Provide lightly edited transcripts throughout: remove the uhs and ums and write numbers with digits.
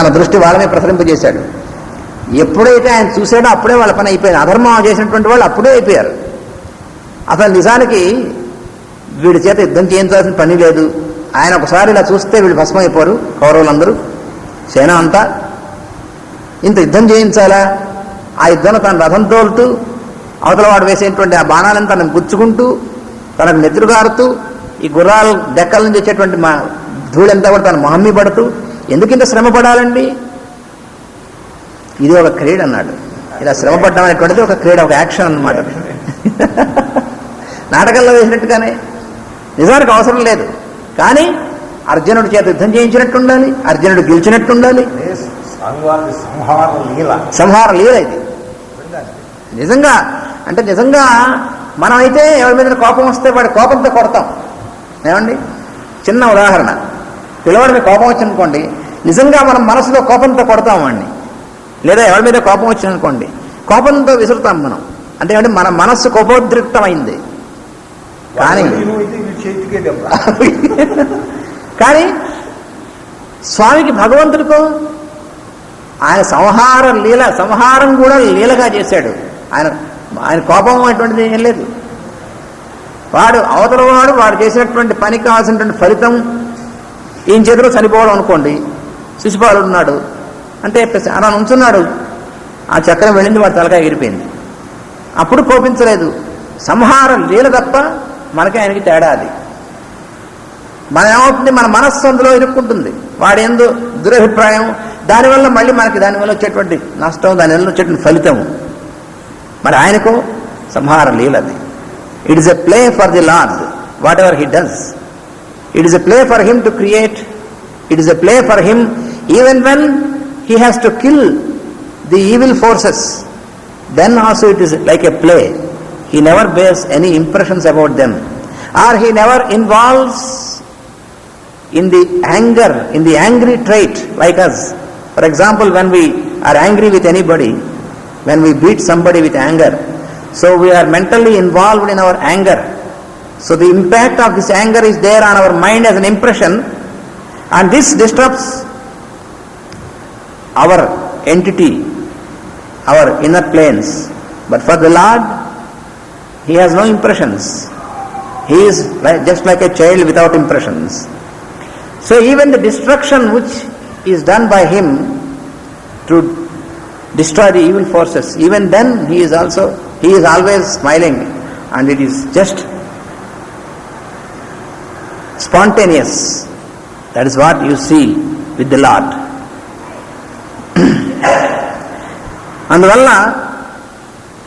తన దృష్టి వాళ్ళని ప్రసరింపజేశాడు. ఎప్పుడైతే ఆయన చూశాడో అప్పుడే వాళ్ళ పని అయిపోయింది. అధర్మం చేసినటువంటి వాళ్ళు అప్పుడే అయిపోయారు. అసలు నిజానికి వీడి చేత యుద్ధం చేయించాల్సిన పని లేదు. ఆయన ఒకసారి ఇలా చూస్తే వీళ్ళు భస్మైపోరు, కౌరవులందరూ, సేన అంతా. ఇంత యుద్ధం చేయించాలా? ఆ యుద్ధంలో తన రథం తోలుతూ అవతల వాడు వేసేటువంటి ఆ బాణాలను తనను గుచ్చుకుంటూ, తనకు నెత్తురుగారుతూ, ఈ గుర్రాలు డెక్కల నుంచి వచ్చేటువంటి మా ధూళంతా కూడా తన మొహమ్మి పడుతూ, ఎందుకు ఇంత శ్రమ పడాలండి? ఇది ఒక క్రీడ అన్నాడు. ఇలా శ్రమ పడ్డం అనేటువంటిది ఒక క్రీడ, ఒక యాక్షన్ అన్నమాట. నాటకంలో వేసినట్టుగానే. నిజానికి అవసరం లేదు, కానీ అర్జునుడి చేత యుద్ధం చేయించినట్టు ఉండాలి, అర్జునుడు గెలిచినట్టు ఉండాలి. సంహార లీల ఇది నిజంగా. అంటే నిజంగా మనమైతే ఎవరి మీద కోపం వస్తే వాడి కోపంతో కొడతాం. ఏమండి, చిన్న ఉదాహరణ, పిల్లవాడి మీద కోపం వచ్చిందనుకోండి, నిజంగా మనం మనసులో కోపంతో కొడతాం వాడిని. లేదా ఎవరి మీద కోపం వచ్చిందనుకోండి, కోపంతో విసురుతాం మనం. అంటే ఏమంటే మన మనస్సు కోపోద్రిక్తమైంది. కానీ స్వామికి, భగవంతుడికో ఆయన సంహార లీల, సంహారం కూడా లీలగా చేశాడు. ఆయన కోపం అటువంటిది ఏం లేదు. వాడు అవతల వాడు చేసినటువంటి పనికి కావాల్సినటువంటి ఫలితం ఈయన చేతిలో చనిపోవడం అనుకోండి. శిశుపాలుడు ఉన్నాడు అంటే అలా ఉంచున్నాడు, ఆ చక్రం వెళ్ళింది, వాడు తలకాయ ఎగిరిపోయింది. అప్పుడు కోపించలేదు. సంహార లీల తప్ప మనకి ఆయనకి తేడా అది. మన ఏమవుతుంది, మన మనస్సు అందులో ఇరుక్కుంటుంది. వాడి ఎందు దురభిప్రాయం, దానివల్ల మళ్ళీ మనకి దానివల్ల వచ్చేటువంటి నష్టం, దానివల్ల వచ్చేటువంటి ఫలితం. మరి ఆయనకు సంహార లీల అది. It is a play for the lord, what ever he does. It is a play for him to create. It is a play for him even when he has to kill the evil forces, then also it is like a play. He never bears any impressions about them, or he never involves in the anger, in the angry trait like us. For example, when we are angry with anybody, when we beat somebody with anger, so we are mentally involved in our anger. So the impact of this anger is there on our mind as an impression, and this disrupts our entity, our inner planes. But for the Lord, he has no impressions. He is just like a child without impressions. So even the destruction which is done by him to destroy the evil forces, even then he is always smiling, and it is just spontaneous. That is what you see with the Lord. అందువల్ల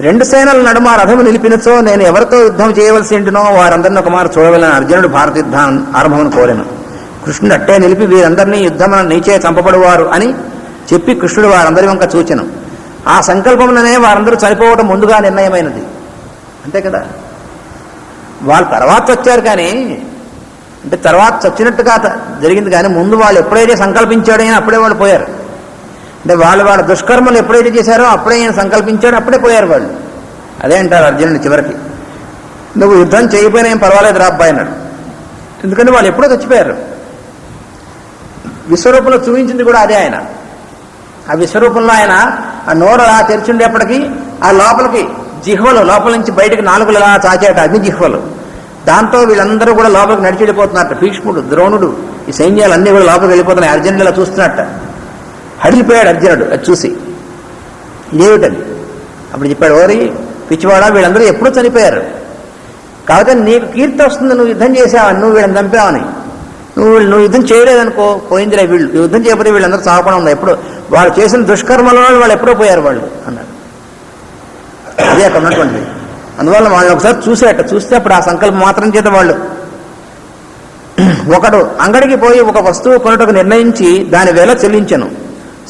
రెండు సేనల నడుమ రథము నిలిపినచో నేను ఎవరితో యుద్ధం చేయవలసి ఉంటునో వారందరినీ ఒక మారు చూడవలని అర్జునుడు భారత యుద్ధం ఆరంభమును కోరెను. కృష్ణుడు అట్టే నిలిపి వీరందరినీ యుద్ధమున నీచే చంపబడువారు అని చెప్పి కృష్ణుడు వారందరి వంక చూచెను. ఆ సంకల్పముననే వారందరూ చనిపోవడం ముందుగా నిర్ణయమైనది. అంతే కదా, వాళ్ళు తర్వాత వచ్చారు, కానీ అంటే తర్వాత చచ్చినట్టుగా జరిగింది, కానీ ముందు వాళ్ళు ఎప్పుడైతే సంకల్పించాడో అప్పుడే వాళ్ళు పోయారు. అంటే వాళ్ళ దుష్కర్మలు ఎప్పుడైతే చేశారో అప్పుడే ఆయన సంకల్పించాడు, అప్పుడే పోయారు వాళ్ళు. అదే అంటారు అర్జునుడు చివరికి, నువ్వు యుద్ధం చేయకపోయినా ఏం పర్వాలేదు రా అబ్బాయి అన్నాడు. ఎందుకంటే వాళ్ళు ఎప్పుడో చచ్చిపోయారు. విశ్వరూపంలో చూపించింది కూడా అదే. ఆయన ఆ విశ్వరూపంలో ఆయన ఆ నోరు అలా తెరిచుండేప్పటికీ ఆ లోపలికి జిహ్వలు, లోపల నుంచి బయటకు నాలుగులు అలా చాచాట, అగ్ని జిహ్వలు. దాంతో వీళ్ళందరూ కూడా లోపలికి నడిచి వెళ్ళిపోతున్నట్ట. భీష్ముడు, ద్రోణుడు, ఈ సైన్యాలన్నీ కూడా లోపలికి వెళ్ళిపోతున్నాయి. అర్జునుడు ఇలా చూస్తున్నట్ట. హడిలిపోయాడు అర్జునుడు అది చూసి. ఇదేమిటది? అప్పుడు చెప్పాడు, ఓరి పిచ్చివాడా, వీళ్ళందరూ ఎప్పుడూ చనిపోయారు, కాకపోతే నీకు కీర్తి వస్తుంది, నువ్వు యుద్ధం చేసావని, నువ్వు వీళ్ళని చంపావని. నువ్వు యుద్ధం చేయలేదనుకో, పోయిందిలే. వీళ్ళు యుద్ధం చేయకపోతే వీళ్ళందరూ చావకుండా ఉంది. ఎప్పుడు వాళ్ళు చేసిన దుష్కర్మలో వాళ్ళు ఎప్పుడో పోయారు వాళ్ళు అన్నాడు. అదే అక్కడ ఉన్నటువంటి. అందువల్ల వాళ్ళని ఒకసారి చూస్తే అప్పుడు ఆ సంకల్పం మాత్రం చేత వాళ్ళు, ఒకడు అంగడికి పోయి ఒక వస్తువు కొనుటకు నిర్ణయించి దాని వేల చెల్లించను.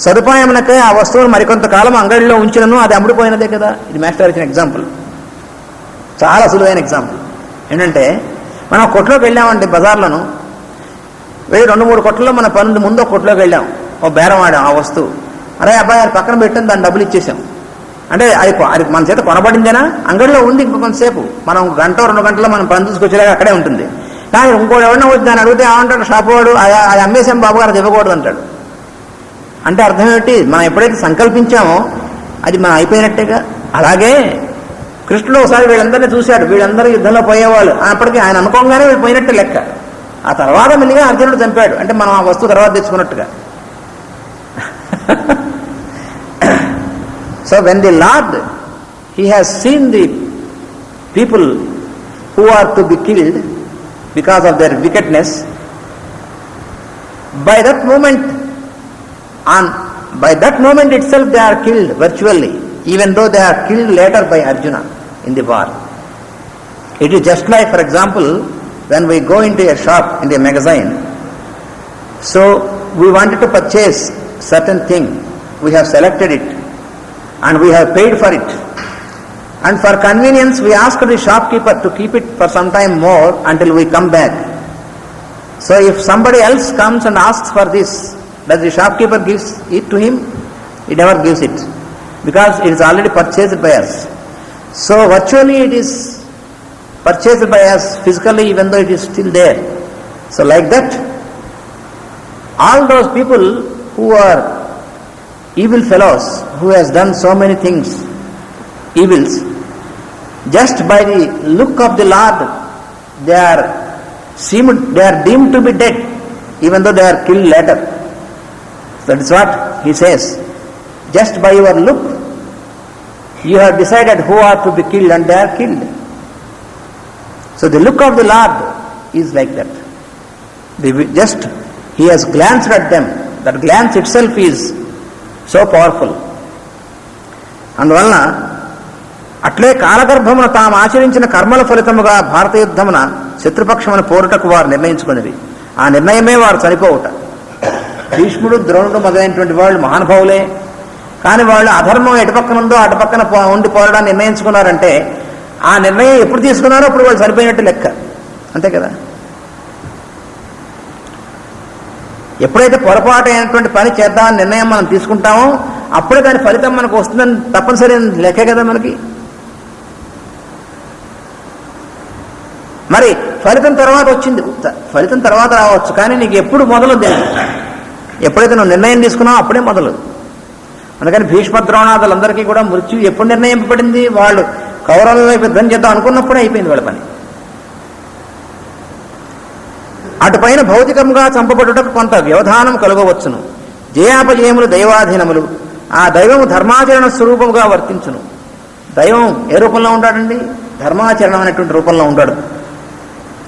సదుపాయమునకే ఆ వస్తువును మరికొంతకాలం అంగడిలో ఉంచినను, అది అమ్ముడిపోయినదే కదా. ఇది మాస్టర్ ఇచ్చిన ఎగ్జాంపుల్, చాలా సులువైన ఎగ్జాంపుల్. ఏంటంటే మనం కొట్లోకి వెళ్ళామండి, బజార్లను వెళ్ళి 2-3 కొట్లలో మన పని ముందు ఒక కొట్లోకి వెళ్ళాం, ఓ బేరం ఆడాం ఆ వస్తువు. అరే అబ్బాయి అది పక్కన పెట్టాం, దాన్ని డబ్బులు ఇచ్చేసాం. అంటే అది మన చేత కొనబడిందేనా? అంగడిలో ఉంది, ఇంకో కొంతసేపు మనం 1-2 గంటల్లో మనం పని తీసుకొచ్చేలాగా అక్కడే ఉంటుంది. కానీ ఇంకోటి ఎవరైనా వచ్చి దాన్ని అడిగితే ఏమంటాడు షాపు వాడు, అది అమ్మేసాం బాబు గారు, అది ఇవ్వకూడదు అంటాడు. అంటే అర్థం ఏమిటి? మనం ఎప్పుడైతే సంకల్పించామో అది మనం అయిపోయినట్టేగా. అలాగే కృష్ణుడు ఒకసారి వీళ్ళందరినీ చూశాడు, వీళ్ళందరూ యుద్ధంలో పోయేవాళ్ళు, అప్పటికి ఆయన అనుకోగానే వీళ్ళు పోయినట్టే లెక్క. ఆ తర్వాత మెల్లిగా అర్జునుడు చంపాడు, అంటే మనం ఆ వస్తువు తర్వాత తెచ్చుకున్నట్టుగా. So when the lord he has seen the people who are to be killed because of their wickedness, by that moment itself they are killed virtually, even though they are killed later by Arjuna in the war. It is just like, for example, when we go into a shop, into a magazine, so we wanted to purchase certain thing, we have selected it and we have paid for it, and for convenience we ask the shopkeeper to keep it for some time more until we come back. So if somebody else comes and asks for this, does the shopkeeper gives it to him? He never gives it, because it is already purchased by us. So virtually it is purchased by us physically, even though it is still there. So like that, all those people who are evil fellows, who has done so many things, evils, just by the look of the Lord, they are deemed to be dead, even though they are killed later. That is what he says. Just by your look, you have decided who are to be killed, and they are killed. So the look of the Lord is like that. Just he has glanced at them. That glance itself is so powerful. అందువలన అట్లే కాలగర్భమున తాము ఆచరించిన కర్మల ఫలితముగా భారత యుద్ధమున శత్రుపక్షమున పోరుటకు వారు నిర్ణయించుకున్నది. ఆ నిర్ణయమే వారు చనిపోవుట. భీష్ముడు, ద్రోణుడు మొదలైనటువంటి వాళ్ళు మహానుభావులే, కానీ వాళ్ళు అధర్మం ఎటుపక్కన ఉందో అటుపక్కన ఉండి పోరాడాన్ని నిర్ణయించుకున్నారంటే ఆ నిర్ణయం ఎప్పుడు తీసుకున్నారో అప్పుడు వాళ్ళు చనిపోయినట్టు లెక్క, అంతే కదా. ఎప్పుడైతే పొరపాటు అయినటువంటి పని చేద్దామని నిర్ణయం మనం తీసుకుంటామో అప్పుడే దాని ఫలితం మనకు వస్తుందని తప్పనిసరి లెక్కే కదా మనకి. మరి ఫలితం తర్వాత వచ్చింది, ఫలితం తర్వాత రావచ్చు, కానీ నీకు ఎప్పుడు మొదలు తెలియదు. ఎప్పుడైతే నువ్వు నిర్ణయం తీసుకున్నావో అప్పుడే మొదలు. అందుకని భీష్మ ద్రోణాదులందరికీ కూడా మృత్యు ఎప్పుడు నిర్ణయింపబడింది? వాళ్ళు కౌరవుల వైపు యుద్ధం చేద్దాం అనుకున్నప్పుడే అయిపోయింది వాళ్ళ పని. అటుపైన భౌతికంగా చంపబడుటకు కొంత వ్యవధానం కలుగవచ్చును. జయాపజయములు దైవాధీనములు. ఆ దైవము ధర్మాచరణ స్వరూపముగా వర్తించును. దైవం ఏ రూపంలో ఉంటాడండి? ధర్మాచరణం అనేటువంటి రూపంలో ఉంటాడు.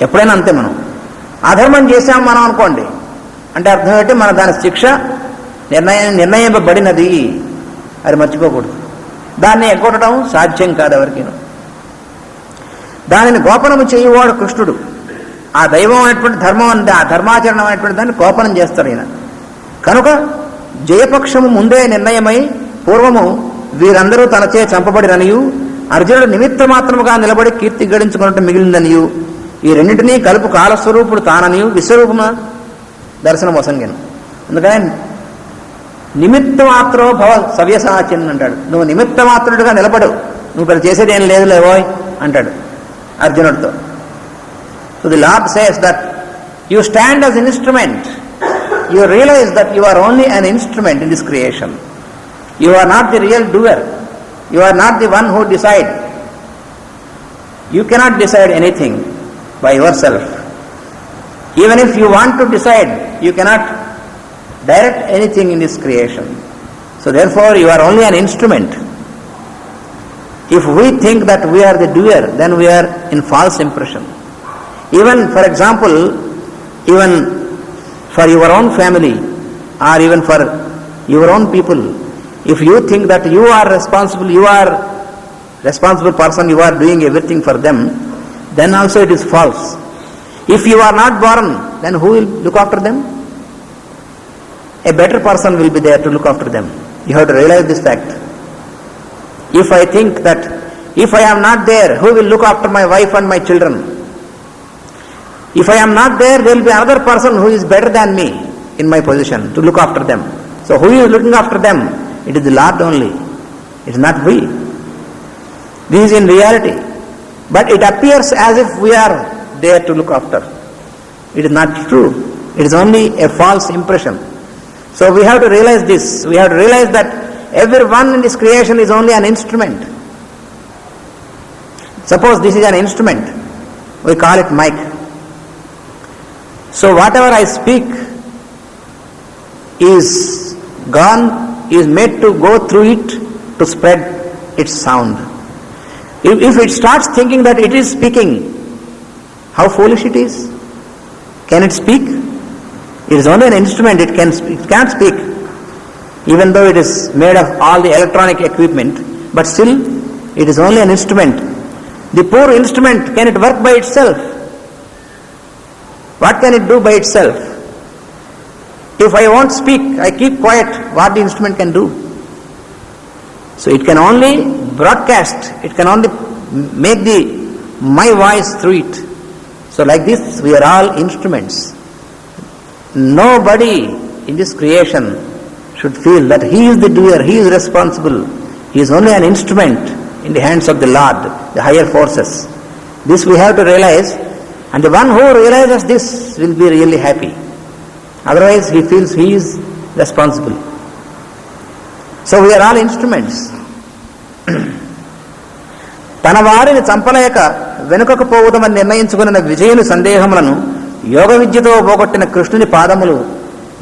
ఎప్పుడైనా అంతే. మనం అధర్మం చేశాం మనం అనుకోండి అంటే అర్థం ఏంటి? మన దాని శిక్ష నిర్ణయింపబడినది, అది మర్చిపోకూడదు. దాన్ని ఎగ్గొట్టడం సాధ్యం కాదు ఎవరికీను. దానిని గోపనము చేయువాడు కృష్ణుడు. ఆ దైవం అనేటువంటి ధర్మం, ఆ ధర్మాచరణం అనేటువంటి దాన్ని గోపనం చేస్తాడు ఈయన. కనుక జయపక్షము ముందే నిర్ణయమై పూర్వము వీరందరూ తనచే చంపబడిననియు, అర్జునుడు నిమిత్త మాత్రముగా నిలబడి కీర్తి గడించుకున్నట్టు మిగిలిందనియు, ఈ రెండింటినీ కలుపు కాలస్వరూపుడు తాననియు విశ్వరూపమ దర్శనం వసంగెను. అందుకనే నిమిత్త మాత్రో భవ సవ్యసాచిన్ అంటాడు. నువ్వు నిమిత్త మాత్రుడిగా నిలబడు, నువ్వు పెద్ద చేసేది ఏం లేదు లేవోయ్ అంటాడు అర్జునుడితో. So the lord says that you stand as an instrument. You realize that you are only an instrument in this creation. You are not the real doer. You are not the one who decide. You cannot decide anything by yourself. Even if you want to decide, you cannot direct anything in this creation. So therefore you are only an instrument. If we think that we are the doer, then we are in false impression. Even for example, even for your own family or even for your own people, if you think that you are responsible person, you are doing everything for them, then also it is false. If you are not born, then who will look after them? A better person will be there to look after them. You have to realize this fact. If I think that if I am not there, who will look after my wife and my children? If I am not there, there will be another person who is better than me in my position to look after them. So who is looking after them? It is the Lord only. It is not we. This is in reality. But it appears as if we are there to look after. It is not true. It is only a false impression. So we have to realize this. We have to realize that everyone in this creation is only an instrument. Suppose this is an instrument. We call it mic. So whatever I speak is gone, is made to go through it to spread its sound. If it starts thinking that it is speaking, how foolish it is. Can it speak? It is only an instrument, it can't speak. Even though it is made of all the electronic equipment, but still it is only an instrument. The poor instrument, can it work by itself? What can it do by itself? If I won't speak, I keep quiet, what the instrument can do? So it can only broadcast, it can only make my voice through it. So like this, we are all instruments. Nobody in this creation should feel that he is the doer, he is responsible. He is only an instrument in the hands of the Lord, the higher forces. This we have to realize, and the one who realizes this will be really happy. Otherwise he feels he is responsible. So we are all instruments. తన వారిని చంపలేక వెనుకకు పోవుదమని నిర్ణయించుకున్న విజయుని సందేహములను యోగ విద్యతో పోగొట్టిన కృష్ణుని పాదములు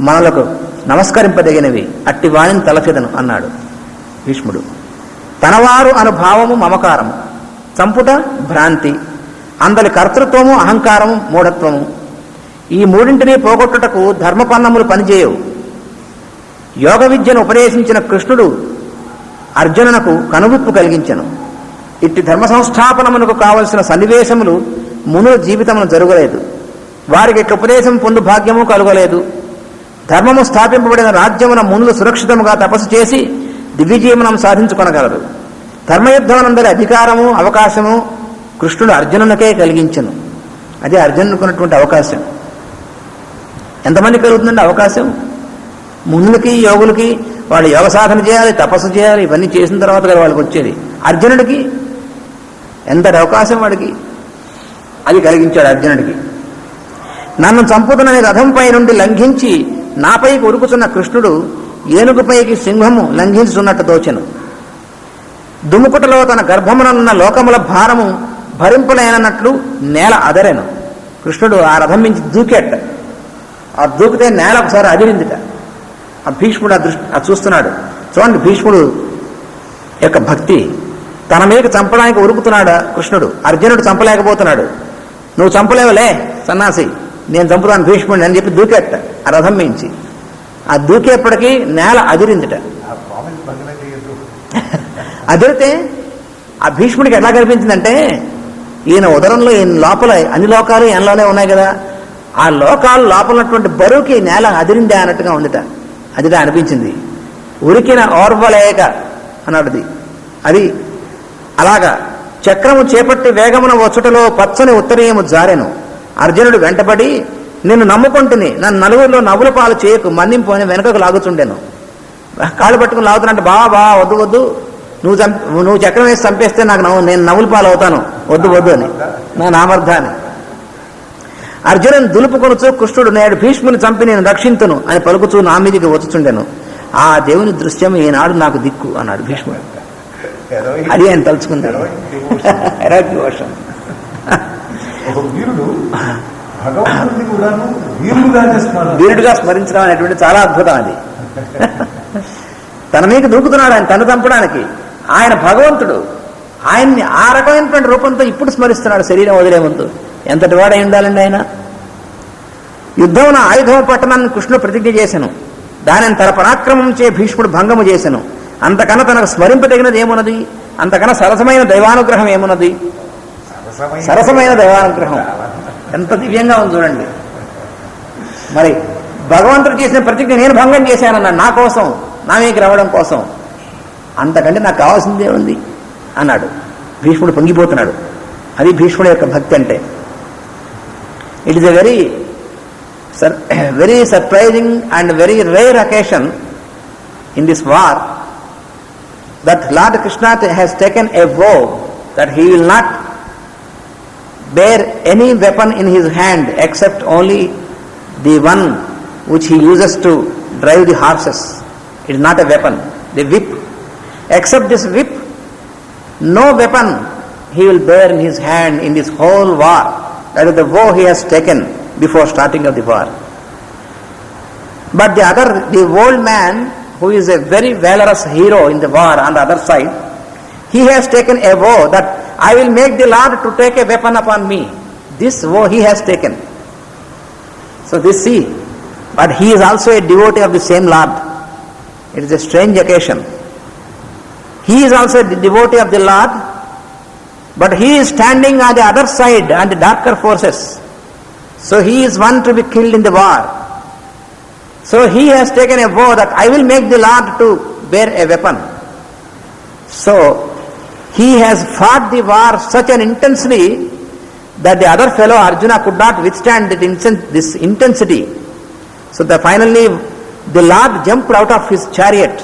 మనలకు నమస్కరింపదగినవి, అట్టి వాణిని తలచెదను అన్నాడు భీష్ముడు. తనవారు అను భావము మమకారము, చంపుట భ్రాంతి, అందలి కర్తృత్వము అహంకారము మూఢత్వము, ఈ మూడింటిని పోగొట్టుటకు ధర్మపన్నములు పనిచేయవు. యోగ విద్యను ఉపదేశించిన కృష్ణుడు అర్జునునకు కనువిప్పు కలిగించెను. ఇట్టి ధర్మ సంస్థాపనమునకు కావలసిన సన్నివేశములు మునుల జీవితమును జరగలేదు. వారికి ఇట్ల ఉపదేశం పొందు భాగ్యము కలుగలేదు. ధర్మము స్థాపింపబడిన రాజ్యమున మునులు సురక్షితముగా తపస్సు చేసి దివ్యజీవనం సాధించుకొనగలరు. ధర్మయుద్ధమునందరి అధికారము అవకాశము కృష్ణుడు అర్జునునికే కలిగించెను. అదే అర్జునుకున్నటువంటి అవకాశం. ఎంతమంది కలుగుతుందండి అవకాశం? మునులకి యోగులకి వాళ్ళు యోగ సాధన చేయాలి, తపస్సు చేయాలి, ఇవన్నీ చేసిన తర్వాత కదా వాళ్ళకి వచ్చేది. అర్జునుడికి ఎంతటి అవకాశం వాడికి, అది కలిగించాడు అర్జునుడికి. నన్ను చంపుతున్నని రథంపై నుండి లంఘించి నాపైకి ఉరుకుతున్న కృష్ణుడు ఏనుగుపైకి సింహము లంఘించుతున్నట్టు తోచెను. దుముకుటలో తన గర్భమునున్న లోకముల భారము భరింపలేనట్లు నేల అదరెను. కృష్ణుడు ఆ రథం నుంచి దూకేట. ఆ దూకితే నేల ఒకసారి అదిరిందిట. ఆ భీష్ముడు అది చూస్తున్నాడు. చూడండి భీష్ముడు యొక్క భక్తి. తన మీద చంపడానికి ఉరుకుతున్నాడు కృష్ణుడు. అర్జునుడు చంపలేకపోతున్నాడు. నువ్వు చంపలేవులే సన్నాసి, నేను చంపుతాను భీష్ముడిని అని చెప్పి దూకేట ఆ రథం మించి. ఆ దూకేపటికి నేల అదిరిందిట. అదిరితే ఆ భీష్ముడికి ఎట్లా కనిపించిందంటే, ఈయన ఉదరంలో ఈయన లోపల అన్ని లోకాలు ఈయనలోనే ఉన్నాయి కదా, ఆ లోకాలు లోపల ఉన్నటువంటి బరువుకి నేల అదిరిందే అన్నట్టుగా ఉందిట. అదిగా అనిపించింది. ఉరికిన ఓర్వలేక అన్నాడుది. అది అలాగా చక్రము చేపట్టి వేగమున వచ్చుటలో పచ్చని ఉత్తరీయము జారెను. అర్జునుడు వెంటబడి, నిన్ను నమ్ముకుంటుని, నన్ను నలుగురిలో నవ్వుల పాలు చేయకు, మన్నింపు అని వెనకకు లాగుతుండెను. కాళ్ళు పట్టుకుని లాగుతున్నట్టు, బావా వద్దు వద్దు, నువ్వు చక్రం వేసి చంపేస్తే నేను నవ్వుల పాలు అవుతాను, వద్దు వద్దు అని నా నామర్థాన్ని. అర్జునుని దులుపుకొనుచు కృష్ణుడు, నేడు భీష్ముని చంపి నేను రక్షింతును అని పలుకుచూ నా మీదికి వచ్చుచుండెను. ఆ దేవుని దృశ్యం ఈనాడు నాకు దిక్కు అన్నాడు భీష్ముడు. అది ఆయన తలుచుకున్నాడు. వీరుడుగా స్మరించడం అనేటువంటి చాలా అద్భుతం. అది తన మీద దూకుతున్నాడు ఆయన తను చంపడానికి. ఆయన భగవంతుడు, ఆయన్ని ఆ రకమైనటువంటి రూపంతో ఇప్పుడు స్మరిస్తున్నాడు శరీరం వదిలే ముందు. ఎంతటి వాడై ఉండాలండి ఆయన. యుద్ధమున ఆయుధము పట్టణాన్ని కృష్ణుడు ప్రతిజ్ఞ చేశాను. దానిని తన పరాక్రమం చే భీష్ముడు భంగము చేశాను. అంతకన్నా తనకు స్మరింపదగినది ఏమున్నది? అంతకన్నా సరసమైన దైవానుగ్రహం ఏమున్నది? సరసమైన దైవానుగ్రహం ఎంత దివ్యంగా ఉంది చూడండి. మరి భగవంతుడు చేసిన ప్రతిజ్ఞ నేను భంగం చేశానన్నాడు, నా కోసం, నా మీదకి రావడం కోసం. అంతకంటే నాకు కావాల్సిందే ఉంది అన్నాడు. భీష్ముడు పొంగిపోతున్నాడు. అది భీష్ముడు యొక్క భక్తి అంటే. It is a very surprising and very rare occasion in this war that lord Krishna has taken a vow that he will not bear any weapon in his hand except only the one which he uses to drive the horses. It is not a weapon. The whip. Except this whip, no weapon he will bear in his hand in this whole war. That is the vow he has taken before starting of the war. But the old man, who is a very valorous hero in the war on the other side, he has taken a vow that I will make the Lord to take a weapon upon me. This vow he has taken. So this see, but he is also a devotee of the same Lord. It is a strange occasion. He is also a devotee of the Lord, but he is standing on the other side, on the darker forces. So he is one to be killed in the war. So he has taken a vow that I will make the Lord to bear a weapon. So he has fought the war such an intensely that the other fellow Arjuna could not withstand this intensity. So finally the Lord jumped out of his chariot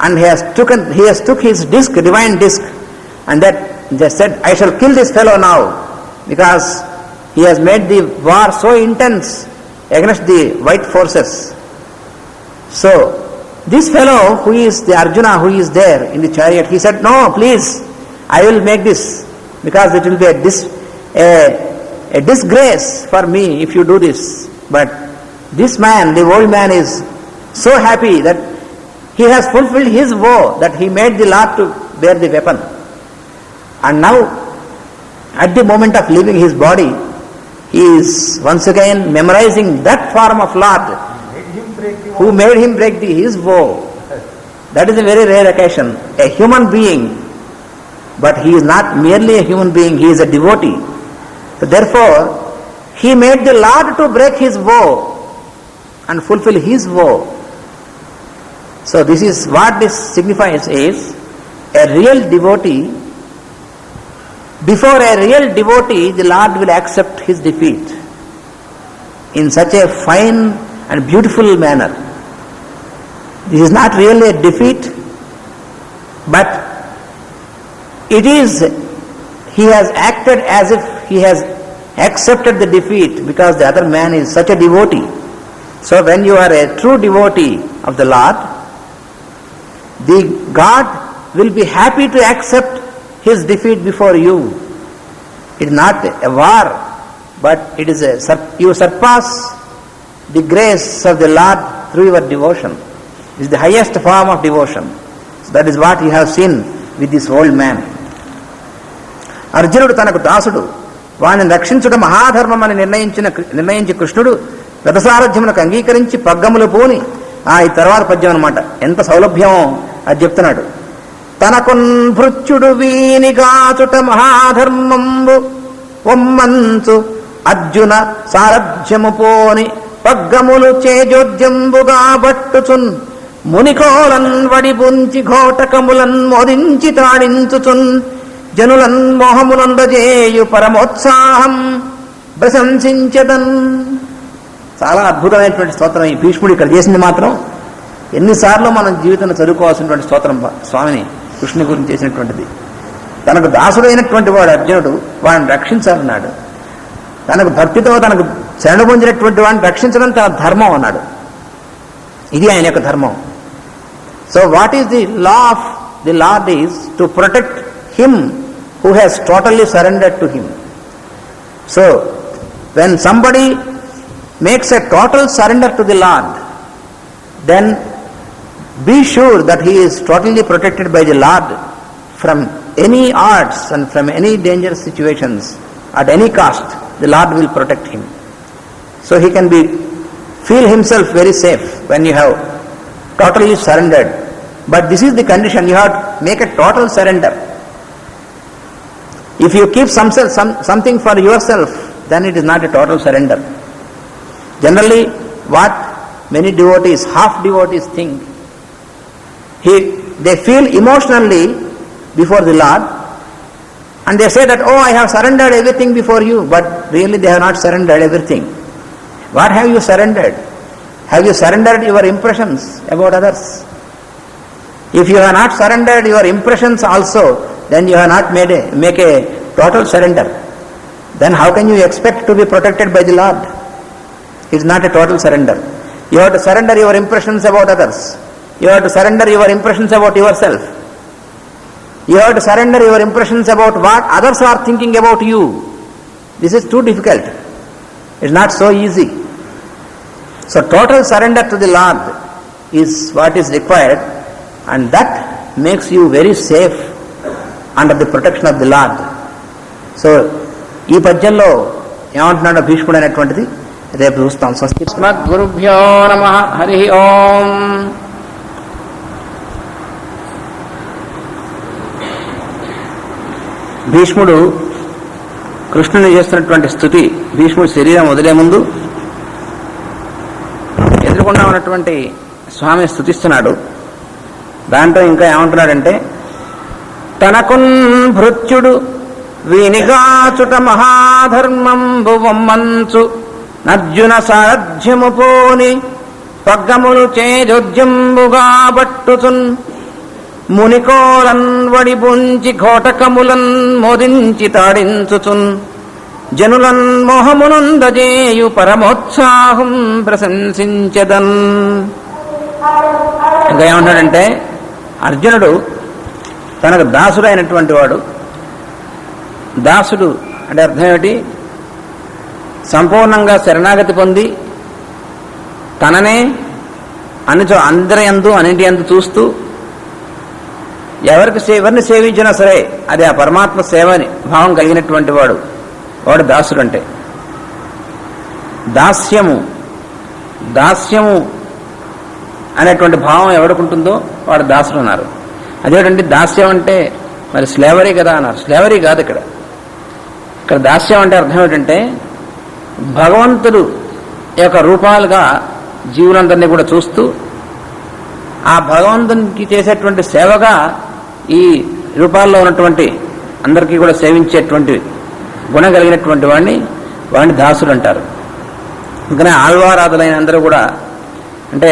and he has took his disc, divine disc, and that they said, I shall kill this fellow now, because he has made the war so intense against the white forces. So this fellow who is the Arjuna who is there in the chariot, he said, no, please, I will make this, because it will be a disgrace for me if you do this. But this man, the old man, is so happy that he has fulfilled his vow, that he made the Lord to bear the weapon. And now, at the moment of leaving his body, he is once again memorizing that form of Lord who made him break his vow. That is a very rare occasion. A human being, but he is not merely a human being, he is a devotee. So therefore, he made the Lord to break his vow and fulfill his vow. So this is what this signifies is a real devotee. Before a real devotee, the Lord will accept his defeat in such a fine and beautiful manner. This is not really a defeat, but it is, he has acted as if he has accepted the defeat because the other man is such a devotee. So when you are a true devotee of the Lord, the God will be happy to accept his defeat before you. It is not a war, but it is you surpass the grace of the Lord through your devotion. It is the highest form of devotion. So that is what you have seen with this old man. అర్జునుడు తనకు దాసుడు, వాణ్ణి రక్షించుట మహాధర్మమని నిర్ణయించి కృష్ణుడు గతసారథ్యమునకు అంగీకరించి పగ్గములు పూని ఈ తర్వాత పద్యం అనమాట. ఎంత సౌలభ్యం అది చెప్తున్నాడు. తనకున్ భృత్యుడు వీనిగాచుట మహాధర్మంబు ఒమ్మంచు అర్జున సారథ్యము పోని పగ్గములు చేజోద్యంబుగా బట్టుచున్ మునికోలన్ వడిబుంచి ఘోటకములన్ మోదించి తాడించుచున్ జనులన్ మోహమునందజేయు పరమోత్సాహం ప్రశంసించదన్. చాలా అద్భుతమైనటువంటి స్తోత్రం ఈ భీష్ముడు ఇక్కడ చేసింది మాత్రం. ఎన్నిసార్లు మనం జీవితంలో చదువుకోవాల్సినటువంటి స్తోత్రం స్వామిని కృష్ణుని గురించి చేసినటువంటిది. తనకు దాసుడైనటువంటి వాడు అర్జునుడు, వాడిని రక్షించాలన్నాడు. తనకు భక్తితో తనకు శరణు పొందినటువంటి వాడిని రక్షించడం తన ధర్మం అన్నాడు. ఇది ఆయన యొక్క ధర్మం. So what is the law of the lord is to protect him who has totally surrendered to him. So when somebody makes a total surrender to the Lord, then be sure that he is totally protected by the Lord from any odds and from any dangerous situations. At any cost, the Lord will protect him. So he can feel himself very safe when you have totally surrendered. But this is the condition, you have to make a total surrender. If you keep something for yourself, then it is not a total surrender. Generally, what many devotees, half devotees think, they feel emotionally before the Lord and they say that, oh, I have surrendered everything before you, but really they have not surrendered everything. What have you surrendered? Have you surrendered your impressions about others? If you have not surrendered your impressions also, then you have not make a total surrender. Then how can you expect to be protected by the Lord? It is not a total surrender. You have to surrender your impressions about others. You have to surrender your impressions about yourself. You have to surrender your impressions about what others are thinking about you. This is too difficult. It's not so easy. So total surrender to the Lord is what is required, and that makes you very safe under the protection of the Lord. So ఈ పద్యంలో ఏమంటున్నాడో భీష్ముడు అనేటువంటిది రేపు చూస్తాం. స్మద్గురుభ్యో నమః. హరి ఓం. భీష్ముడు కృష్ణుని చేస్తున్నటువంటి స్తుతి, భీష్ముడు శరీరం వదిలే ముందు ఎదురుకుండా ఉన్నటువంటి స్వామిని స్తుతిస్తున్నాడు. దాంట్లో ఇంకా ఏమంటున్నాడంటే, తనకున్ భృత్యుడు వీనిగాచుట మహాధర్మంబు వమ్మంచు నర్జున సారథ్యము పోని పగ్గములు చేజోద్యంబుగా బట్టుచున్ మునికోలన్ వడిబుంచి ఘోటకములన్ మోదించి తాడించుచున్ జనులన్ మోహమునందజేయు పరమోత్సాహం ప్రశంసించదన్. ఇంకా ఏమంటాడంటే, అర్జునుడు తనకు దాసుడు అయినటువంటి వాడు. దాసుడు అంటే అర్థం ఏమిటి? సంపూర్ణంగా శరణాగతి పొంది తననే అందరి యందు అన్నింటి యందు చూస్తూ ఎవరిని సేవించినా సరే అది ఆ పరమాత్మ సేవని భావం కలిగినటువంటి వాడు దాసుడు. అంటే దాస్యము అనేటువంటి భావం ఎవడుకుంటుందో వాడు దాసుడు అన్నారు. అదేంటంటే దాస్యం అంటే మరి స్లేవరీ కదా అన్నారు. స్లేవరీ కాదు ఇక్కడ. దాస్యం అంటే అర్థం ఏంటంటే భగవంతుడు యొక్క రూపాలుగా జీవులందరినీ కూడా చూస్తూ ఆ భగవంతునికి చేసేటువంటి సేవగా ఈ రూపాల్లో ఉన్నటువంటి అందరికీ కూడా సేవించేటువంటి గుణం కలిగినటువంటి వాడిని దాసుడు అంటారు. అందుకనే ఆళ్వారాధులైన అందరూ కూడా, అంటే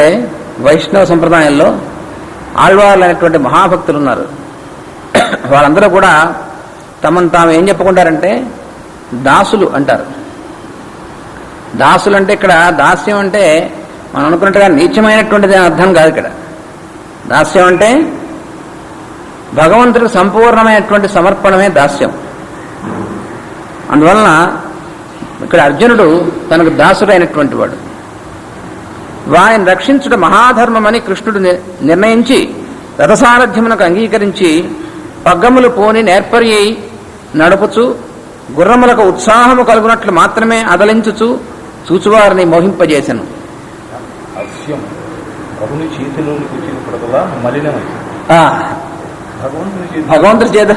వైష్ణవ సంప్రదాయంలో ఆళ్వార్లు అనేటువంటి మహాభక్తులు ఉన్నారు. వాళ్ళందరూ కూడా తమను తాము ఏం చెప్పుకుంటారంటే దాసులు అంటారు. దాసులు అంటే ఇక్కడ దాస్యం అంటే మనం అనుకున్నట్టుగా నీచమైనటువంటిది అర్థం కాదు. ఇక్కడ దాస్యం అంటే భగవంతుడికి సంపూర్ణమైనటువంటి సమర్పణమే దాస్యం. అందువలన ఇక్కడ అర్జునుడు తనకు దాసుడు అయినటువంటి వాడు. వారిని రక్షించుట మహాధర్మమని కృష్ణుడు నిర్ణయించి రథసారథ్యమునకు అంగీకరించి పగ్గములు పోని నేర్పరి నడుపుచు గుర్రములకు ఉత్సాహము కలుగునట్లు మాత్రమే అదలించుచు చూచువారిని మోహింపజేసెను. భగవంతుడి చేత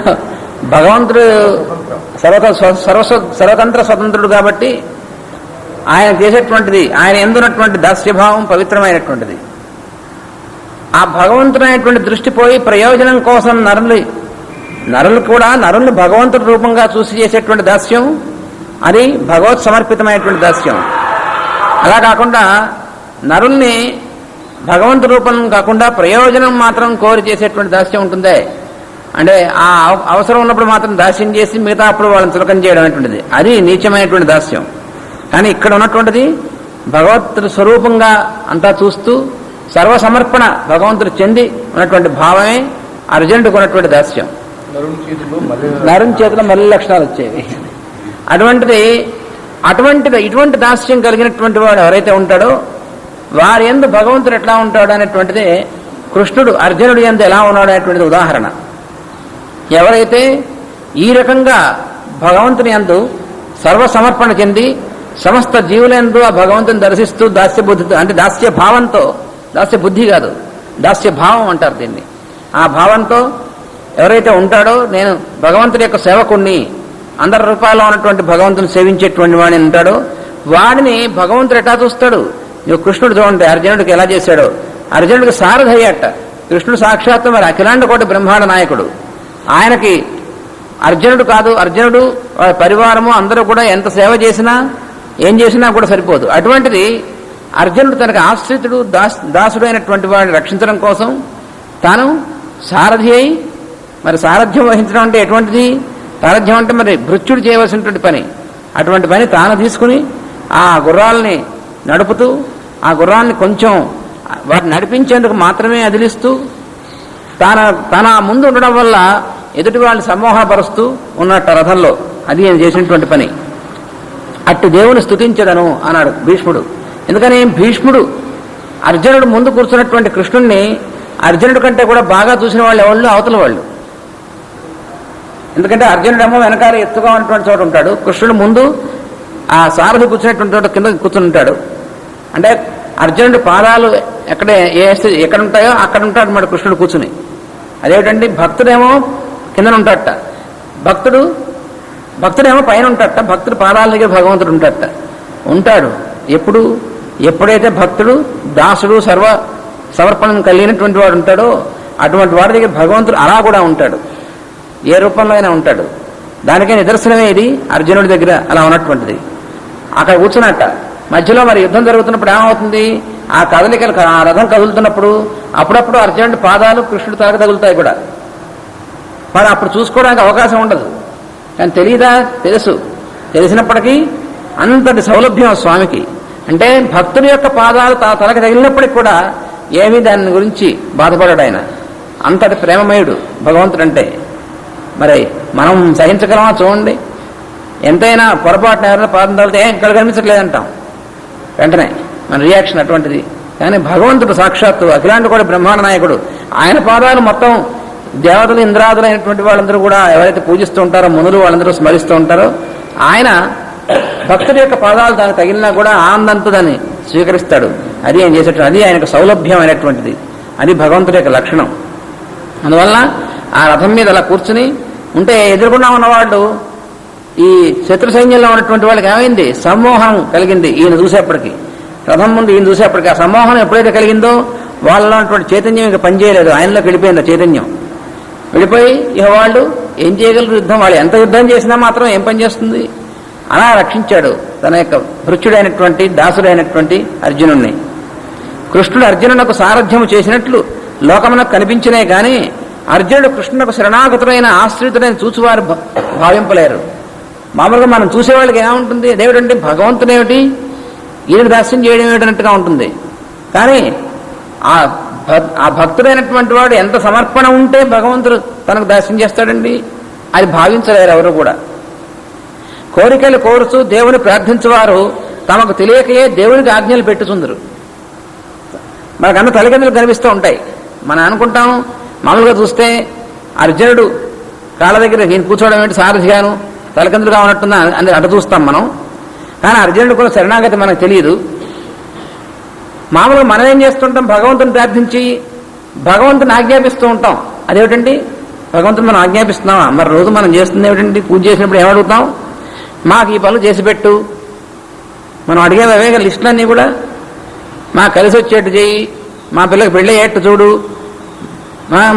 భగవంతుడు సర్వతంత్ర స్వతంత్రుడు కాబట్టి ఆయన చేసేటువంటిది, ఆయన ఎందున్నటువంటి దాస్యభావం పవిత్రమైనటువంటిది. ఆ భగవంతుడైనటువంటి దృష్టి పోయి ప్రయోజనం కోసం నరులు కూడా నరుల్ని భగవంతుడి రూపంగా చూసి చేసేటువంటి దాస్యం అది భగవత్ సమర్పితమైనటువంటి దాస్యం. అలా కాకుండా నరుల్ని భగవంతు రూపం కాకుండా ప్రయోజనం మాత్రం కోరి చేసేటువంటి దాస్యం ఉంటుందే, అంటే ఆ అవసరం ఉన్నప్పుడు మాత్రం దాస్యం చేసి మిగతా అప్పుడు వాళ్ళని చులకం చేయడం అనేటువంటిది అది నీచమైనటువంటి దాస్యం. కానీ ఇక్కడ ఉన్నటువంటిది భగవంతుడి స్వరూపంగా అంతా చూస్తూ సర్వసమర్పణ భగవంతుడు చెంది ఉన్నటువంటి భావమే అర్జునుడికి ఉన్నటువంటి దాస్యం. నరుని చేతిలో మళ్ళీ లక్షణాలు వచ్చేవి. ఇటువంటి దాస్యం కలిగినటువంటి వాడు ఎవరైతే ఉంటాడో వారి యందు భగవంతుడు ఎట్లా ఉంటాడు అనేటువంటిది కృష్ణుడు అర్జునుడి యందు ఎలా ఉన్నాడు అనేటువంటిది ఉదాహరణ. ఎవరైతే ఈ రకంగా భగవంతుని యందు సర్వసమర్పణ చెంది సమస్త జీవులందు ఆ భగవంతుని దర్శిస్తూ దాస్యబుద్ధితో, అంటే దాస్య భావంతో, దాస్య బుద్ధి కాదు దాస్య భావం అంటారు దీన్ని, ఆ భావంతో ఎవరైతే ఉంటాడో నేను భగవంతుడి యొక్క సేవకుణ్ణి, అందరి రూపాల్లో ఉన్నటువంటి భగవంతుని సేవించేటువంటి వాడిని ఉంటాడో వాడిని భగవంతుడు ఎట్లా చూస్తాడు? కృష్ణుడు చూడండి అర్జునుడికి ఎలా చేశాడో. అర్జునుడికి సారథయ్యట కృష్ణుడు సాక్షాత్తు మరి అఖిలాండ కోటి బ్రహ్మాండ నాయకుడు. ఆయనకి అర్జునుడు కాదు, అర్జునుడు వారి పరివారము అందరూ కూడా ఎంత సేవ చేసినా ఏం చేసినా కూడా సరిపోదు. అటువంటిది అర్జునుడు తనకు ఆశ్రితుడు దాసుడు అయినటువంటి వాడిని రక్షించడం కోసం తాను సారథి అయి, మరి సారథ్యం వహించడం అంటే ఎటువంటిది? సారథ్యం అంటే మరి భృత్యుడు చేయవలసినటువంటి పని. అటువంటి పని తాను తీసుకుని ఆ గుర్రాలని నడుపుతూ ఆ గుర్రాన్ని కొంచెం వాటిని నడిపించేందుకు మాత్రమే అదిలిస్తూ తన ముందు ఉండడం వల్ల ఎదుటి వాళ్ళని సమ్మోహపరుస్తూ ఉన్నట్టు రథంలో. అది ఆయన చేసినటువంటి పని. అట్టి దేవుని స్తుతించదను అన్నాడు భీష్ముడు. ఎందుకని భీష్ముడు అర్జునుడు ముందు కూర్చున్నటువంటి కృష్ణుణ్ణి అర్జునుడి కంటే కూడా బాగా చూసిన వాళ్ళు ఎవళ్ళు? అవతల వాళ్ళు. ఎందుకంటే అర్జునుడేమో వెనకాల ఎత్తుగా ఉన్నటువంటి చోట ఉంటాడు, కృష్ణుడు ముందు ఆ సారథి కూర్చున్నటువంటి చోట కింద కూర్చుని ఉంటాడు. అంటే అర్జునుడి పాదాలు ఎక్కడ ఉంటాయో అక్కడ ఉంటాడు అన్నమాట కృష్ణుడు కూర్చుని. అదేమిటండి, భక్తుడేమో కిందన ఉంటాడట, భక్తుడేమో పైన ఉంటాడట, భక్తుడు పాదాల దగ్గర భగవంతుడు ఉంటాడు. ఎప్పుడైతే భక్తుడు దాసుడు సమర్పణం కలిగినటువంటి వాడు ఉంటాడో అటువంటి వాడి దగ్గర భగవంతుడు అలా కూడా ఉంటాడు, ఏ రూపంలో అయినా ఉంటాడు. దానికే నిదర్శనమే ఇది అర్జునుడి దగ్గర అలా ఉన్నటువంటిది. అక్కడ కూర్చున్నట్ట మధ్యలో మరి యుద్ధం జరుగుతున్నప్పుడు ఏమవుతుంది, ఆ కదలికలు ఆ రథం కదులుతున్నప్పుడు అప్పుడప్పుడు అర్జునుడి పాదాలు కృష్ణుడి తాకి తగులుతాయి కూడా. మరి అప్పుడు చూసుకోవడానికి అవకాశం ఉండదు. కానీ తెలిసినప్పటికీ అంతటి సౌలభ్యం స్వామికి. అంటే భక్తుడి యొక్క పాదాలు తనకు తగిలినప్పటికి కూడా ఏమీ దాని గురించి బాధపడాడు ఆయన. అంతటి ప్రేమమయుడు భగవంతుడు అంటే. మరి మనం సహించగలమా? చూడండి, ఎంతైనా పొరపాటున ఎవరైనా పాదం తగిలితే ఇక్కడ కనిపించట్లేదంటాం వెంటనే మన రియాక్షన్ అటువంటిది. కానీ భగవంతుడు సాక్షాత్తు అఖిలాంటి కూడా బ్రహ్మాండ నాయకుడు. ఆయన పాదాలు మొత్తం దేవతలు ఇంద్రాదులు అయినటువంటి వాళ్ళందరూ కూడా ఎవరైతే పూజిస్తూ ఉంటారో మునులు వాళ్ళందరూ స్మరిస్తూ ఉంటారో ఆయన భక్తుడి యొక్క పాదాలు దానికి తగిలినా కూడా ఆనందంతో దాన్ని స్వీకరిస్తాడు. అది ఆయన చేసేట అది ఆయనకు సౌలభ్యం అయినటువంటిది. అది భగవంతుడి యొక్క లక్షణం. అందువల్ల ఆ రథం మీద అలా కూర్చుని ఉంటే ఎదురుకుండా ఉన్నవాళ్ళు ఈ శత్రు సైన్యంలో ఉన్నటువంటి వాళ్ళకి ఏమైంది, సమ్మోహం కలిగింది. ఈయన చూసేప్పటికీ రథం ముందు ఈయన చూసేప్పటికీ ఆ సమ్మోహం ఎప్పుడైతే కలిగిందో వాళ్ళలో ఉన్నటువంటి చైతన్యం ఇక పనిచేయలేదు, ఆయనలోకి వెళ్ళిపోయింది ఆ చైతన్యం. వెళ్ళిపోయి ఇక వాళ్ళు ఏం చేయగలరు యుద్ధం, వాళ్ళు ఎంత యుద్ధం చేసినా మాత్రం ఏం పని చేస్తుంది. అలా రక్షించాడు తన యొక్క భృత్యుడైనటువంటి దాసుడైనటువంటి అర్జునుణ్ణి. కృష్ణుడు అర్జునునకు సారథ్యము చేసినట్లు లోకమునకు కనిపించినే కానీ అర్జునుడు కృష్ణునకు శరణాగతుడైన ఆశ్రితుడైన చూచువారు భావింపలేరు. మామూలుగా మనం చూసేవాళ్ళకి ఏముంటుంది, అదేమిటంటే భగవంతుడేమిటి ఈయనకు దాస్యం చేయడం ఏమిటన్నట్టుగా ఉంటుంది. కానీ ఆ భక్తుడైనటువంటి వాడు ఎంత సమర్పణ ఉంటే భగవంతుడు తనకు దాస్యం చేస్తాడండి, అది భావించలేరు ఎవరు కూడా. కోరికలు కోరుతూ దేవుని ప్రార్థించేవారు తమకు తెలియకయే దేవునికి ఆజ్ఞలు పెట్టుచుందరు. మనకన్నా తల్లిదండ్రులు కనిపిస్తూ ఉంటాయి. మనం అనుకుంటాం మామూలుగా చూస్తే అర్జునుడు కాళ్ళ దగ్గర ఈయన కూర్చోవడం ఏంటి సారథిగాను తలకిందులుగా ఉన్నట్టుందా అని అటు చూస్తాం మనం. కానీ అర్జునుడు కూడా శరణాగతి మనకు తెలియదు. మామూలుగా మనం ఏం చేస్తుంటాం, భగవంతుని ప్రార్థించి భగవంతుని ఆజ్ఞాపిస్తూ ఉంటాం. అదేమిటండి, భగవంతుని మనం ఆజ్ఞాపిస్తున్నామా? మరి రోజు మనం చేస్తుంది ఏమిటండి, పూజ చేసినప్పుడు ఏమడుగుతాం, మాకు ఈ పనులు చేసి పెట్టు. మనం అడిగేవి అవే లిస్టులన్నీ కూడా. మాకు కలిసి వచ్చేట్టు చేయి, మా పిల్లకి పెళ్ళి అయ్యేట్టు చూడు,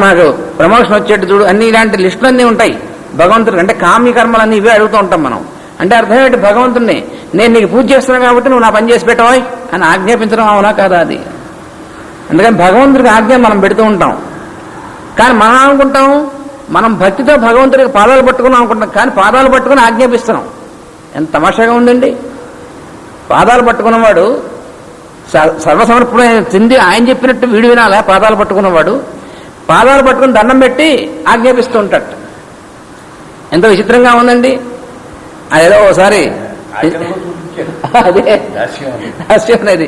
మాకు ప్రమోషన్ వచ్చేట్టు చూడు, అన్ని ఇలాంటి లిస్టులన్నీ ఉంటాయి భగవంతుడికి. అంటే కామ్య కర్మలన్నీ ఇవే అడుగుతూ ఉంటాం మనం. అంటే అర్థం ఏంటి, భగవంతుడిని నేను నీకు పూజ చేస్తున్నాను కాబట్టి నువ్వు నా పని చేసి పెట్టవాయి అని ఆజ్ఞాపించడం అవునా కాదా అది. అందుకని భగవంతుడికి ఆజ్ఞ మనం పెడుతూ ఉంటాం. కానీ మనం అనుకుంటాం మనం భక్తితో భగవంతుడికి పాదాలు పట్టుకున్నాం అనుకుంటాం, కానీ పాదాలు పట్టుకుని ఆజ్ఞాపిస్తున్నాం. ఎంత తమాషాగా ఉందండి. పాదాలు పట్టుకున్నవాడు సర్వసమర్పణ చెంది ఆయన చెప్పినట్టు వీడు వినాలా? పాదాలు పట్టుకున్నవాడు పాదాలు పట్టుకుని దండం పెట్టి ఆజ్ఞాపిస్తూ ఉంటాడు. ఎంత విచిత్రంగా ఉందండి. అదేదో ఒకసారి అదే దాస్యం అనేది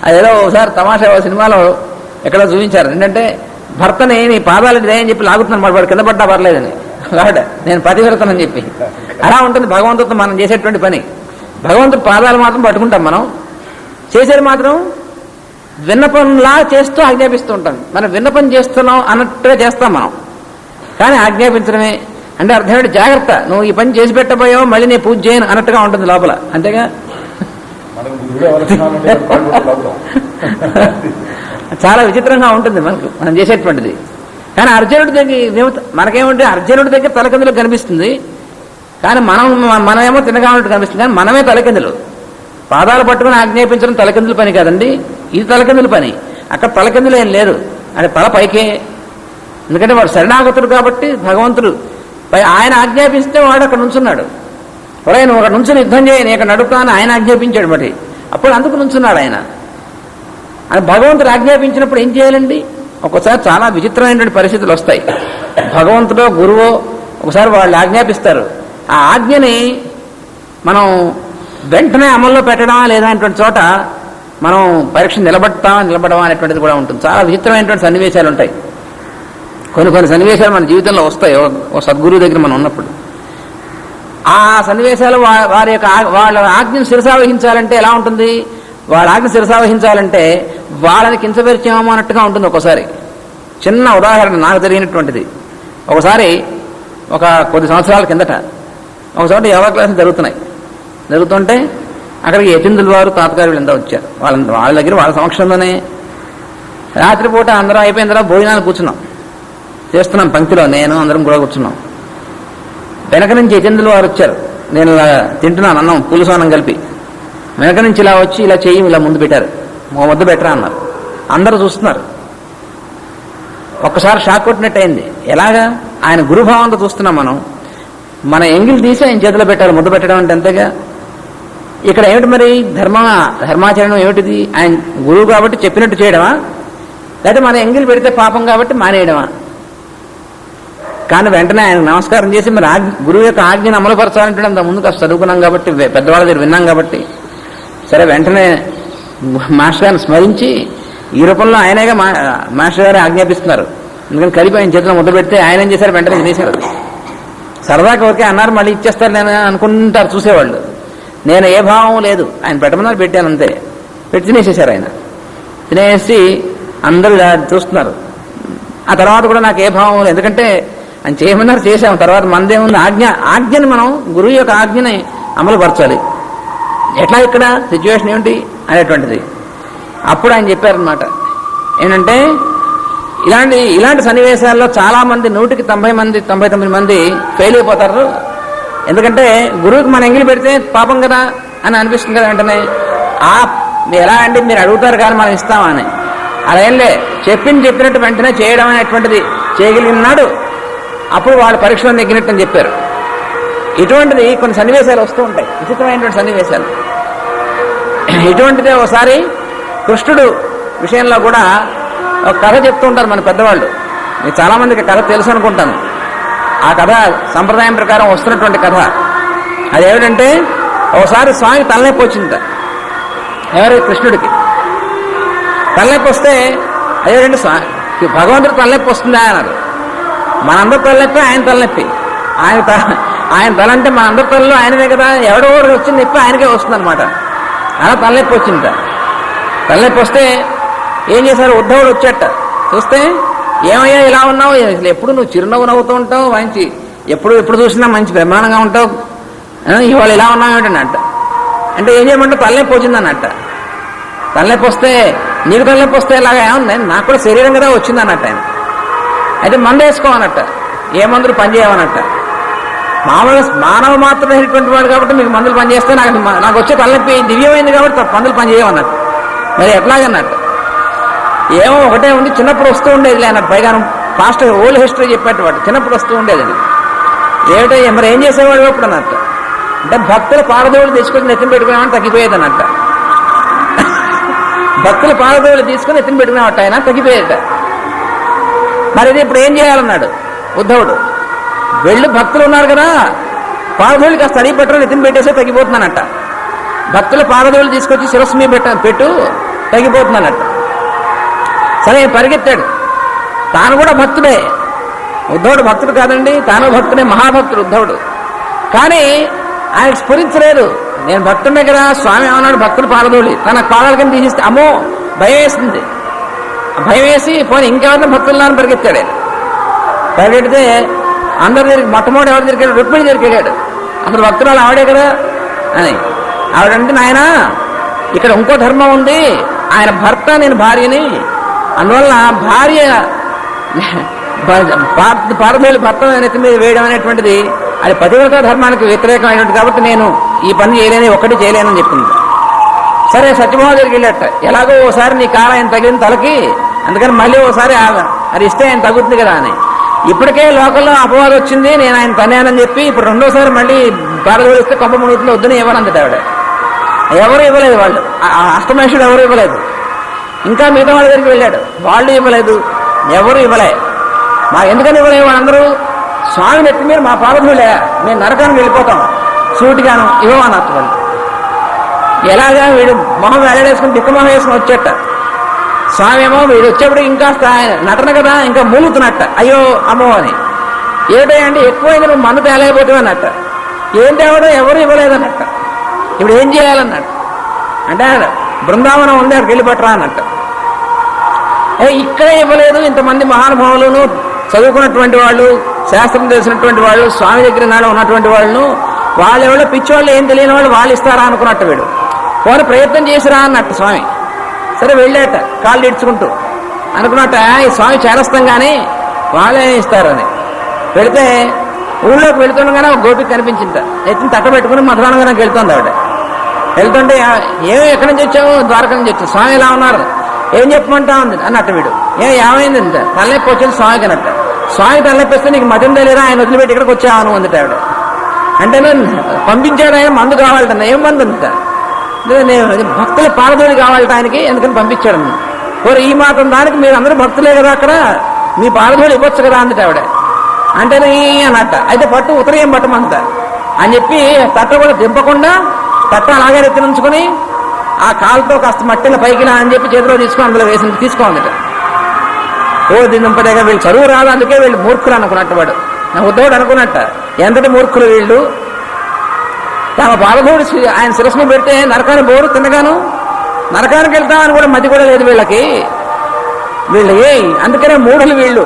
అదేదో ఒకసారి తమాషా సినిమాలో ఎక్కడో చూపించారు. ఏంటంటే భర్తని నీ పాదాలు దయని చెప్పి లాగుతున్నాను మాట, వాడు కింద పడ్డా పర్లేదని, కాబట్టి నేను పతివ్రతనని చెప్పి. అలా ఉంటుంది భగవంతుడితో మనం చేసేటువంటి పని. భగవంతుడి పాదాలు మాత్రం పట్టుకుంటాం మనం, చేసేది మాత్రం విన్నపంలా చేస్తూ ఆజ్ఞాపిస్తూ ఉంటాం. మనం విన్నపం చేస్తున్నాం అన్నట్టుగా చేస్తాం మనం, కానీ ఆజ్ఞాపించడమే. అంటే అర్థమేంటి, జాగ్రత్త, నువ్వు ఈ పని చేసి పెట్టబోయావు మళ్ళీ నేను పూజ చేయను అన్నట్టుగా ఉంటుంది లోపల. అంతేగా చాలా విచిత్రంగా ఉంటుంది మనం చేసేటువంటిది. కానీ అర్జునుడి దగ్గర మనకేమంటే అర్జునుడి దగ్గర తలకిందులు కనిపిస్తుంది, కానీ మనమేమో తినగానట్టు కనిపిస్తుంది. కానీ మనమే తలకిందులు. పాదాలు పట్టుకుని ఆజ్ఞాపించడం తలకిందుల పని కాదండి, ఇది తలకిందుల పని. అక్కడ తలకిందులు ఏం లేదు, అక్కడ తల పైకే. ఎందుకంటే వాడు శరణాగతుడు కాబట్టి భగవంతుడు ఆయన ఆజ్ఞాపిస్తే వాడు అక్కడ నుంచున్నాడు. నువ్వు అక్కడ నుంచుని యుద్ధం చేయని ఇక్కడ నడుపుతా అని ఆయన ఆజ్ఞాపించాడు. మరి అప్పుడు అందుకు నుంచున్నాడు ఆయన. అని భగవంతుడు ఆజ్ఞాపించినప్పుడు ఏం చేయాలండి? ఒక్కోసారి చాలా విచిత్రమైనటువంటి పరిస్థితులు వస్తాయి. భగవంతుడో గురువో ఒకసారి వాళ్ళు ఆజ్ఞాపిస్తారు. ఆ ఆజ్ఞని మనం వెంటనే అమల్లో పెట్టడమా లేదా అనేటువంటి చోట మనం పరీక్ష నిలబడమా అనేటువంటిది కూడా ఉంటుంది. చాలా విచిత్రమైనటువంటి సన్నివేశాలు ఉంటాయి. కొన్ని సన్నివేశాలు మన జీవితంలో వస్తాయి. ఓ సద్గురువు దగ్గర మనం ఉన్నప్పుడు ఆ సన్నివేశాలు వాళ్ళ ఆజ్ఞను శిరసావహించాలంటే ఎలా ఉంటుంది? వాళ్ళ ఆజ్ఞ శిరసావహించాలంటే వాళ్ళని కించపరిచామో అన్నట్టుగా ఉంటుంది. ఒకసారి చిన్న ఉదాహరణ నాకు జరిగినటువంటిది. ఒకసారి ఒక కొద్ది సంవత్సరాల కిందట ఒకచోట యోగా క్లాసులు జరుగుతుంటే అక్కడికి యతీంద్రుల వారు తాతగారు ఎంత వచ్చారు. వాళ్ళ దగ్గర వాళ్ళ సమక్షంలోనే రాత్రిపూట అందరం అయిపోయిన తర్వాత భోజనాలు కూర్చున్నాం, చేస్తున్నాం పంక్తిలో, నేను అందరం కూడా కూర్చున్నాం. వెనక నుంచి యతీంద్రుల వారు వచ్చారు. నేను ఇలా తింటున్నాను అన్నం, పులుసు అన్నం కలిపి. వెనక నుంచి ఇలా వచ్చి ఇలా చెయ్యి ఇలా ముందు పెట్టారు. ముద్ద పెట్టరా అన్నారు. అందరూ చూస్తున్నారు. ఒక్కసారి షాక్ కొట్టినట్టు అయింది. ఎలాగా? ఆయన గురుభావంతో చూస్తున్నాం మనం. మన ఎంగిల్ తీసి ఆయన చేతిలో పెట్టాలి. ముద్ద పెట్టడం అంటే అంతేగా. ఇక్కడ ఏమిటి మరి ధర్మాచరణం ఏమిటిది? ఆయన గురువు కాబట్టి చెప్పినట్టు చేయడమా, లేకపోతే మన ఎంగిల్ పెడితే పాపం కాబట్టి మానేయడమా? కానీ వెంటనే ఆయన నమస్కారం చేసి మరి గురువు యొక్క ఆజ్ఞను అమలుపరచాలంటే అంత ముందు కాస్త చదువుకున్నాం కాబట్టి, పెద్దవాళ్ళ దగ్గర విన్నాం కాబట్టి, సరే వెంటనే మాస్టర్ గారిని స్మరించి ఈ రూపంలో ఆయనేగా మాస్టర్ గారే ఆజ్ఞాపిస్తున్నారు. ఎందుకని కలిపి ఆయన చేతిలో ముద్ద పెడితే ఆయన ఏం చేశారు? వెంటనే తినేశారు. సరదాకి ఓకే అన్నారు, మళ్ళీ ఇచ్చేస్తారు నేను అనుకుంటారు చూసేవాళ్ళు. నేను ఏ భావం లేదు, ఆయన పెట్టమన్నారు, పెట్టాను అంతే. పెట్టి తినేసేశారు. ఆయన తినేసి అందరూ చూస్తున్నారు. ఆ తర్వాత కూడా నాకు ఏ భావం లేదు, ఎందుకంటే ఆయన చేయమన్నారు, చేశాము. తర్వాత మనదేముంది? ఆజ్ఞని మనం గురువు యొక్క ఆజ్ఞని అమలు పరచాలి. ఎట్లా ఇక్కడ సిచ్యువేషన్ ఏమిటి అనేటువంటిది అప్పుడు ఆయన చెప్పారనమాట. ఏంటంటే ఇలాంటి సన్నివేశాల్లో చాలా మంది 100కి 99 మంది ఫెయిల్ అయిపోతారు. ఎందుకంటే గురువుకి మన ఎంగిలి పెడితే పాపం కదా అని అనిపిస్తుంది కదా. వెంటనే ఎలా అండి మీరు అడుగుతారు కానీ మనం ఇస్తామా అని. అలా ఏం లే, చెప్పినట్టు వెంటనే చేయడం అనేటువంటిది చేయగలిగినాడు అప్పుడు వాళ్ళు పరీక్షలో నెగ్గినట్టు అని చెప్పారు. ఇటువంటిది కొన్ని సన్నివేశాలు వస్తూ ఉంటాయి, విచిత్రమైనటువంటి సన్నివేశాలు. ఇటువంటిదే ఒకసారి కృష్ణుడు విషయంలో కూడా ఒక కథ చెప్తూ ఉంటారు మన పెద్దవాళ్ళు. మీకు చాలా మందికి కథ తెలుసు అనుకుంటాను. ఆ కథ సంప్రదాయం ప్రకారం వస్తున్నటువంటి కథ. అదేమిటంటే ఒకసారి స్వామి తలనొప్పి వచ్చింది. ఎవరు? కృష్ణుడికి తలనొప్పి వస్తే అదేంటంటే భగవంతుడు తలనొప్పి వస్తుందా అన్నారు. మనందరి తలనొప్పి ఆయన తలనొప్పి. ఆయన తల అంటే మనందరి తలలో ఆయనదే కదా. ఎవడో వచ్చింది నొప్పి ఆయనకే వస్తుంది అనమాట. అలా తలనొప్పి వచ్చింది. తలనొప్పి వస్తే ఏం చేశారు? ఉద్ధవుడు వచ్చేట చూస్తే, ఏమయ్యా ఇలా ఉన్నావు, ఎప్పుడు నువ్వు చిరునవ్వు నవ్వుతూ ఉంటావు, మంచి ఎప్పుడు చూసినా మంచి బ్రహ్మాండంగా ఉంటావు, ఇవాళ ఇలా ఉన్నావు ఏమిటన్నట్ట. అంటే ఏం చేయమంటే తలనొప్పి వచ్చింది అన్నట్ట. తలనొప్పి వస్తే నీకు తలనొప్పి వస్తే ఇలాగా ఏముంది, నాకు కూడా శరీరం కదా వచ్చింది అన్నట్టు ఆయన. అయితే మందు వేసుకోవన్నట్ట. ఏ మందులు పనిచేయవన్నట్ట. మామూలుగా మానవ మాత్రం అయినటువంటి వాడు కాబట్టి మీకు మందులు పనిచేస్తే నాకు వచ్చే తలనొప్పి దివ్యమైంది కాబట్టి మందులు పనిచేయమన్నట్టు. మరి ఎట్లాగన్నట్టు ఏమో ఒకటే ఉంది, చిన్నప్పుడు వస్తూ ఉండేది అన్నట్టు. పైగా పాస్ట్ ఓల్డ్ హిస్టరీ చెప్పేటవాడు చిన్నప్పుడు వస్తూ ఉండేది. ఏమిటో మరి ఏం చేసేవాడు అప్పుడు అన్నట్టు. అంటే భక్తుల పారదోళ్ళు తీసుకొని నెత్తిన పెట్టుకున్నామని తగ్గిపోయేది అన్నట్ట. భక్తుల పారదోళ్ళు తీసుకుని ఎత్తిన పెట్టుకునేవాట ఆయన, తగ్గిపోయేట. మరి ఇది ఇప్పుడు ఏం చేయాలన్నాడు ఉద్ధవుడు. వెళ్ళి భక్తులు ఉన్నారు కదా, పారదోళ్ళు కాస్త అడిగి పెట్టరు, ఎత్తిన పెట్టేసే తగ్గిపోతున్నానట. భక్తుల పారదోళ్ళు తీసుకొచ్చి శిరస్సు మీద పెట్టు తగ్గిపోతున్నానట. సరే పరిగెత్తాడు. తాను కూడా భక్తుడే. ఉద్ధవుడు భక్తుడు కాదండి, తాను భక్తుడే, మహాభక్తుడు ఉద్ధవుడు. కానీ ఆయన స్ఫురించలేదు. నేను భక్తుడే కదా, స్వామి ఏమన్నాడు భక్తులు పారదోళి తన పాదాల కింద తీసిస్తే అమ్మో భయం వేస్తుంది. భయం వేసి పోనీ ఇంకెవరిని భక్తులను పరిగెత్తాడు. పరిగెడితే అందరి దగ్గరికి మొట్టమొదటి ఎవరి దగ్గరికి వెళ్ళాడు? రుక్మిణి దగ్గరికి వెళ్ళాడు. అసలు భక్తురాలు ఆవిడే కదా అని. ఆవిడంటే నాయన ఇక్కడ ఇంకో ధర్మం ఉంది, ఆయన భర్త నేను భార్యని, అందువల్ల భార్య పారదోళి భర్త నెత్తి మీద వేయడం అనేటువంటిది అది పతివ్రత ధర్మానికి వ్యతిరేకమైనటువంటి కాబట్టి నేను ఈ పని చేయలేని, ఒక్కటి చేయలేనని చెప్పింది. సరే సత్యభామ దగ్గరికి వెళ్ళట. ఎలాగో ఓసారి నీ కాలం ఆయన తగిలిన తలకి, అందుకని మళ్ళీ ఓసారి అది ఇస్తే ఆయన తగ్గుతుంది కదా అని. ఇప్పటికే లోకల్లో అపవాదం వచ్చింది, నేను ఆయన తనేనని చెప్పి ఇప్పుడు రెండోసారి మళ్ళీ పారదోళిస్తే కొంప మునుగుతుంది, వద్దని ఇవ్వనంది ఆవిడ. ఎవరు ఇవ్వలేదు, వాళ్ళు అష్టమేషుడు ఎవరు ఇవ్వలేదు. ఇంకా మిగతా వాళ్ళ దగ్గరికి వెళ్ళాడు, వాళ్ళు ఇవ్వలేదు, ఎవరు ఇవ్వలే. ఎందుకని ఇవ్వలే వాళ్ళందరూ? స్వామి నెత్తి మీరు మా పాదములే, మేము నరకానికి వెళ్ళిపోతాం, సూటిగాను ఇవ్వమన్నట్టు వాళ్ళు. ఎలాగా వీడు మొహం వేలాడేసుకుని దిక్కుమొహం వేసుకుని వచ్చేట. స్వామి ఏమో వీడు వచ్చేప్పుడు ఇంకా నటన కదా, ఇంకా మూలుగుతున్నట్ట, అయ్యో అమ్మో అని. ఏమిటంటే ఎక్కువైంది, నువ్వు మన్ను తేలేకపోతావు అన్నట్ట. ఏం తేవడం, ఎవరు ఇవ్వలేదన్నట్ట. ఇప్పుడు ఏం చేయాలన్నట్టు. అంటే బృందావనం ఉంది, అక్కడికి వెళ్ళి పట్టరా అన్నట్టు. ఇక్కడే ఇవ్వలేదు, ఇంతమంది మహానుభావులను, చదువుకున్నటువంటి వాళ్ళు, శాస్త్రం తెలిసినటువంటి వాళ్ళు, స్వామి దగ్గర నాడు ఉన్నటువంటి వాళ్ళను, వాళ్ళెవరో పిచ్చివాళ్ళు, ఏం తెలియని వాళ్ళు వాళ్ళు ఇస్తారా అనుకున్నట్టు. వీడు పోనీ ప్రయత్నం చేసిరా అన్నట్టు స్వామి. సరే వెళ్ళాట కాళ్ళు ఇడ్చుకుంటూ, అనుకున్నట్ట ఈ స్వామి చేరస్తాం కానీ వాళ్ళే ఇస్తారని. వెళితే ఊళ్ళోకి వెళుతుండగానే ఒక గోపిక కనిపించింది, ఎత్తిని తట్ట పెట్టుకుని మధురానంగానికి వెళ్తుంది ఆవిడ. వెళ్తుంటే ఎక్కడి నుంచి వచ్చావు? ద్వారకా నుంచి వచ్చావు. స్వామి ఎలా ఉన్నారు? ఏం చెప్పమంటా ఉంది అన్నట్టు. వీడు ఏమైంది అంత తలనొప్పి వచ్చింది స్వామికి అన్నట్టు. స్వామి తలనొప్పిస్తే నీకు మతం తెలియదా, ఆయన వదిలిపెట్టి ఇక్కడికి వచ్చాను అందుట ఆవిడ. అంటే పంపించాడు ఆయన, మందు కావాలట. ఏం మందు అంత? భక్తుల పారదోడి కావాలట ఆయనకి, ఎందుకని పంపించాడు. పోరు ఈ మాత్రం దానికి మీరు అందరూ భక్తులే కదా, అక్కడ మీ పారదోడి ఇవ్వచ్చు కదా అందుట ఆవిడ. అంటేనే అన్నట్ట. అయితే పట్టు ఉత్తరం పట్టమంత అని చెప్పి తట్ట కూడా దింపకుండా తట్ట అలాగే ఎత్తినుంచుకొని ఆ కాలుతో కాస్త మట్టిలో పైకిలా అని చెప్పి చేతిలో తీసుకొని అందులో వేసి తీసుకోందిట. దింపదేగా వీళ్ళు చదువు రాదు, అందుకే వీళ్ళు మూర్ఖులు అనుకున్నట్టు. వాడు నా ఉద్దవుడు అనుకున్నట్ట, ఎంతటి మూర్ఖులు వీళ్ళు. తమ బాలభోడు ఆయన శిరస్సును పెడితే నరకానికి బోరు తిన్నగాను, నరకానికి వెళ్తామని కూడా మతి కూడా లేదు వీళ్ళకి. వీళ్ళు అందుకనే మూఢులు వీళ్ళు,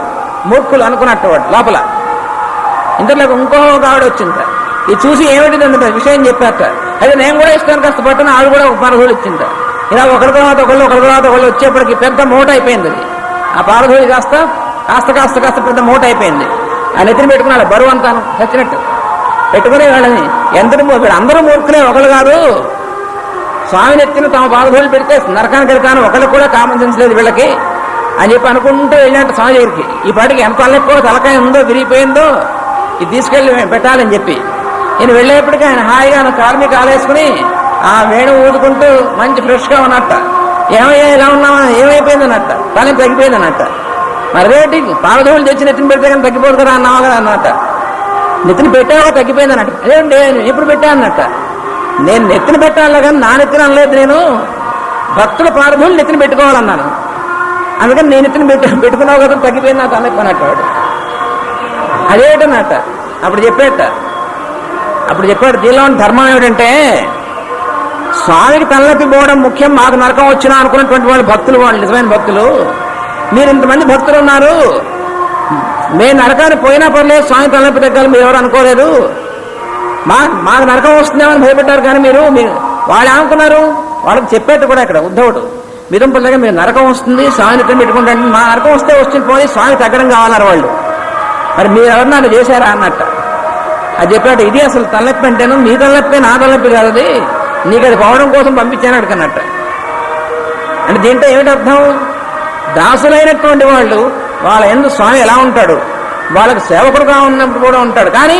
మూర్ఖులు అనుకున్నట్టు. వాడు లోపల ఇంతలో ఇంకో ఆవిడ వచ్చింది. ఇది చూసి ఏమిటిది అందుట విషయం చెప్పారట. అయితే నేను కూడా ఇస్తాను కాస్త పట్టున, ఆవిడ కూడా ఒక పారధూళి ఇచ్చింది. ఇలా ఒకరి తర్వాత ఒకళ్ళు వచ్చేప్పటికి పెద్ద మూట అయిపోయింది. అది ఆ పారధూళి కాస్త కాస్త కాస్త కాస్త పెద్ద మూట అయిపోయింది. ఆ నెత్తిని పెట్టుకున్నాడు, బరువు అంతాను చచ్చినట్టు పెట్టుకునే వాళ్ళని. ఎంతటి అందరూ మూర్ఖులే, ఒకళ్ళు కాదు. స్వామి నెత్తిన తమ పారధూళి పెడితే నరకానికి వెళ్తాను, ఒకళ్ళకి కూడా కామన్ సెన్స్ లేదు వీళ్ళకి అని చెప్పి అనుకుంటూ వెళ్ళినట్టు స్వామి దగ్గరికి. ఈ పాటికి ఎంత తలెక్కువ తలకాయ ఉందో, విరిగిపోయిందో, ఇది తీసుకెళ్ళి పెట్టాలని చెప్పి నేను వెళ్ళేప్పటికీ ఆయన హాయిగా కాలు కాలేసుకుని ఆ వేణు ఊదుకుంటూ మంచి ఫ్రెష్గా ఉన్నట్ట. ఏమయ్యా ఇలా ఉన్నావా, ఏమైపోయింది అన్నట్ట, తల తగ్గిపోయింది అన్నట్ట. మరేంటి పాలధూళి తెచ్చి నెత్తిన పెడితే కానీ తగ్గిపోదు కదా అన్నావా కదా అన్నట్ట. నెత్తిన పెట్టావా తగ్గిపోయింది అన్నట్టు. అదేంటి ఎప్పుడు పెట్టా అన్నట్ట. నేను నెత్తిన పెట్టాలి కానీ నా నెత్తిన అనలేదు, నేను భక్తుల పాలధూళి నెత్తిన పెట్టుకోవాలన్నాను. అందుకని నేను ఎత్తిన పెట్టుకున్నావు కదా తగ్గిపోయింది నాకు అన్నట్టు అన్నట్టు. వాడు అదేటన్నట్ట. అప్పుడు చెప్పాడు దీనిలో ధర్మం ఏమిటంటే, స్వామికి తలనొప్పి పోవడం ముఖ్యం, మాకు నరకం వచ్చినా అనుకున్నటువంటి వాళ్ళు భక్తులు, వాళ్ళు నిజమైన భక్తులు. మీరు ఇంతమంది భక్తులు ఉన్నారు, మేము నరకానికి పోయినా పర్లేదు, స్వామి తలనొప్పి తగ్గాలి మీరు ఎవరు అనుకోలేదు. మాకు నరకం వస్తుందేమని భయపడ్డారు. కానీ మీరు వాళ్ళు ఏమనుకున్నారు? వాళ్ళకి చెప్పేది కూడా ఇక్కడ ఉద్ధవుడు మిదంపల దగ్గర, మీరు నరకం వస్తుంది స్వామి నిత్యం పెట్టుకుంటే, మా నరకం వస్తే వచ్చింది పోయి స్వామి తగ్గడం కావాలన్నారు వాళ్ళు. మరి మీరు ఎవరన్నా అది చేశారా అన్నట్ట. అది చెప్పాడు, ఇది అసలు తలనొప్పి అంటేను మీ తలనొప్పి నా తలనొప్పి కాదు, అది నీకు అది పోవడం కోసం పంపించాను అడుగున్నట్ట. అంటే దీంట్లో ఏమిటి అర్థం? దాసులైనటువంటి వాళ్ళు వాళ్ళ యందు స్వామి ఎలా ఉంటాడు, వాళ్ళకి సేవకుడుగా ఉన్నప్పుడు కూడా ఉంటాడు. కానీ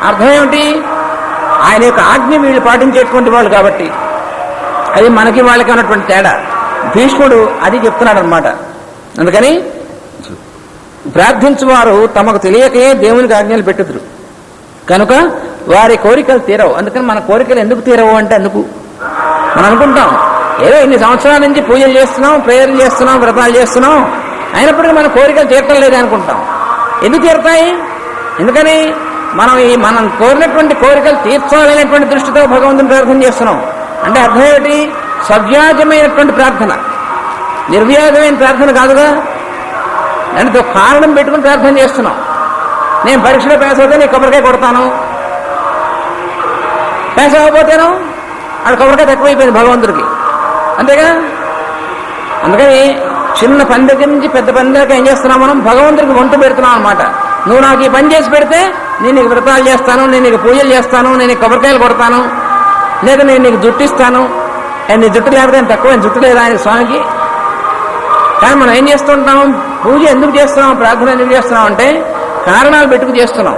అర్థం ఏమిటి? ఆయన యొక్క ఆజ్ఞ వీళ్ళు పాటించేటువంటి వాళ్ళు కాబట్టి. అది మనకి వాళ్ళకి ఉన్నటువంటి తేడా. భీష్ముడు అది చెప్తున్నాడు అనమాట. అందుకని ప్రార్థించువారు తమకు తెలియకే దేవునికి ఆజ్ఞలు పెట్టుదురు కనుక వారి కోరికలు తీరవు. అందుకని మన కోరికలు ఎందుకు తీరవు అంటే, అందుకు మనం అనుకుంటాం ఏదో ఇన్ని సంవత్సరాల నుంచి పూజలు చేస్తున్నాం, ప్రేయర్లు చేస్తున్నాం, వ్రతాలు చేస్తున్నాం, అయినప్పటికీ మన కోరికలు తీరటం లేదే అనుకుంటాం. ఎందుకు తీరుతాయి? ఎందుకని మనం కోరినటువంటి కోరికలు తీర్చాలనేటువంటి దృష్టితో భగవంతుని ప్రార్థన చేస్తున్నాం. అంటే అర్థం ఏమిటి? సవ్యాజమైనటువంటి ప్రార్థన, నిర్వ్యాజమైన ప్రార్థన కాదుగా. అంటే కారణం పెట్టుకుని ప్రార్థన చేస్తున్నాం. నేను పరీక్షలో పాస్ అవుతే నీకు కొబ్బరికాయ కొడతాను, పాస్ అవ్వకపోతేను అది కొబ్బరికాయ తక్కువైపోయింది భగవంతుడికి, అంతేగా. అందుకని చిన్న పని దగ్గర నుంచి పెద్ద పని దాకా ఏం చేస్తున్నాం మనం? భగవంతుడికి వంట పెడుతున్నాం అనమాట. నువ్వు నాకు ఈ పని చేసి పెడితే నేను నీకు వ్రతాలు చేస్తాను, నేను నీకు పూజలు చేస్తాను, నేను నీకు కొబ్బరికాయలు కొడతాను, లేదా నేను నీకు జుట్టు ఇస్తాను. నీ జుట్టు లేకపోతే ఆయన తక్కువ, జుట్టు లేదా ఆయన స్వామికి. కానీ మనం ఏం చేస్తుంటాం? పూజ ఎందుకు చేస్తున్నాం, ప్రార్థన ఎందుకు చేస్తున్నాం అంటే కారణాలు పెట్టుకు చేస్తున్నాం.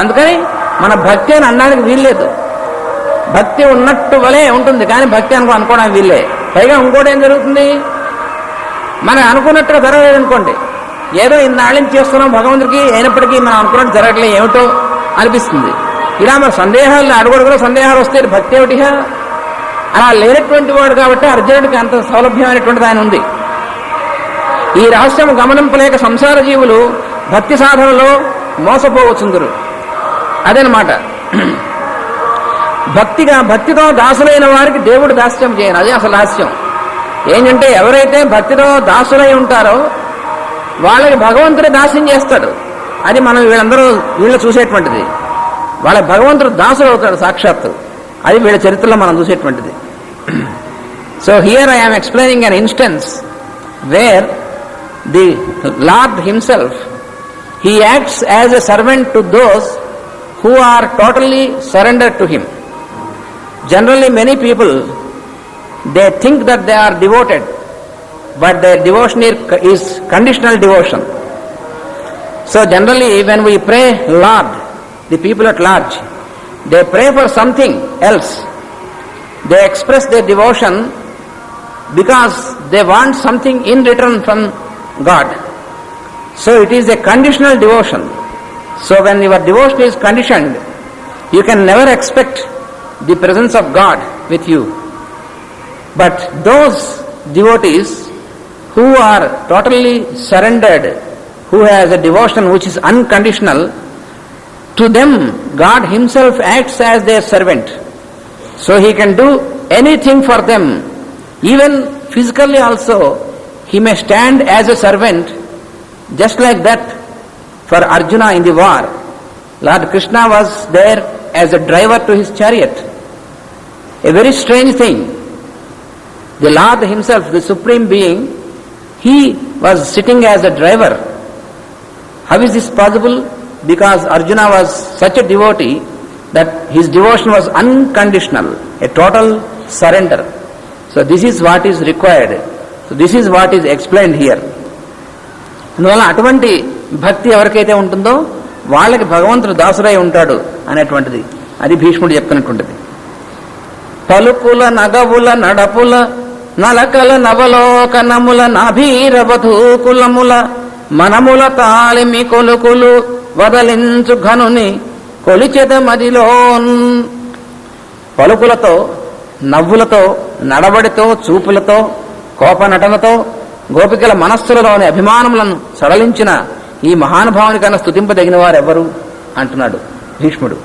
అందుకని మన భక్తి అని అనడానికి వీల్లేదు. భక్తి ఉన్నట్టు వలే ఉంటుంది, కానీ భక్తి అనుకోవడానికి వీల్లే. పైగా ఇంకోటి ఏం జరుగుతుంది? మనం అనుకున్నట్టుగా జరగలేదనుకోండి, ఏదో ఇన్నాళ్ళ నుంచి చేస్తున్నాం భగవంతుడికి, అయినప్పటికీ మనం అనుకున్నట్టు జరగట్లేదు ఏమిటో అనిపిస్తుంది. ఇలా మన సందేహాలు అడుగడుగులో సందేహాలు వస్తే భక్తి ఏమిటిగా? అలా లేనటువంటి వాడు కాబట్టి అర్జునుడికి అంత సౌలభ్యమైనటువంటిది ఆయన ఉంది. ఈ రహస్యం గమనింపలేక సంసార జీవులు భక్తి సాధనలో మోసపోవచ్చుందరు. అదనమాట. భక్తితో దాసులైన వారికి దేవుడు దాస్యం చేయను. అదే అసలు రహస్యం. ఏంటంటే ఎవరైతే భక్తితో దాసులై ఉంటారో వాళ్ళకి భగవంతుడే దాస్యం చేస్తాడు. అది మనం వీళ్ళు చూసేటువంటిది. వాళ్ళ భగవంతుడు దాసుడు అవుతాడు సాక్షాత్తు. అది వీళ్ళ చరిత్రలో మనం చూసేటువంటిది. So here I am explaining an instance where the lord himself he acts as a servant to those who are totally surrendered to him. Generally many people, they think that they are devoted, but their devotion is conditional devotion. So generally when we pray Lord, the people at large, they pray for something else. They express their devotion because they want something in return from God. So it is a conditional devotion. So when your devotion is conditioned, you can never expect the presence of God with you. But those devotees who are totally surrendered, who has a devotion which is unconditional, to them God himself acts as their servant. So he can do anything for them. Even physically also, he may stand as a servant. Just like that, for Arjuna in the war, Lord Krishna was there as a driver to his chariot. A very strange thing. The Lord himself, the Supreme Being, he was sitting as a driver. How is this possible? Because Arjuna was such a devotee that his devotion was unconditional, a total surrender. So this is what is required. So this is what is explained here. అందువల్ల అటువంటి భక్తి ఎవరికైతే ఉంటుందో వాళ్ళకి భగవంతుడు దాసుడై ఉంటాడు అనేటువంటిది అది భీష్ముడు చెప్తున్నటువంటిది. పలుకుల నగవుల నడపుల నలకల నవలోకనముల నాభీరవధూకులముల మనముల తాళిమి కొలుకులు వదలించు ఘనుని కొలిచెద మదిలోన్. పలుకులతో, నవ్వులతో, నడబడితో, చూపులతో, కోపనటనతో గోపికల మనస్సులలోని అభిమానములను సడలించిన ఈ మహానుభావుని కన్నా స్తుతింపదగిన వారెవరు అంటున్నాడు భీష్ముడు.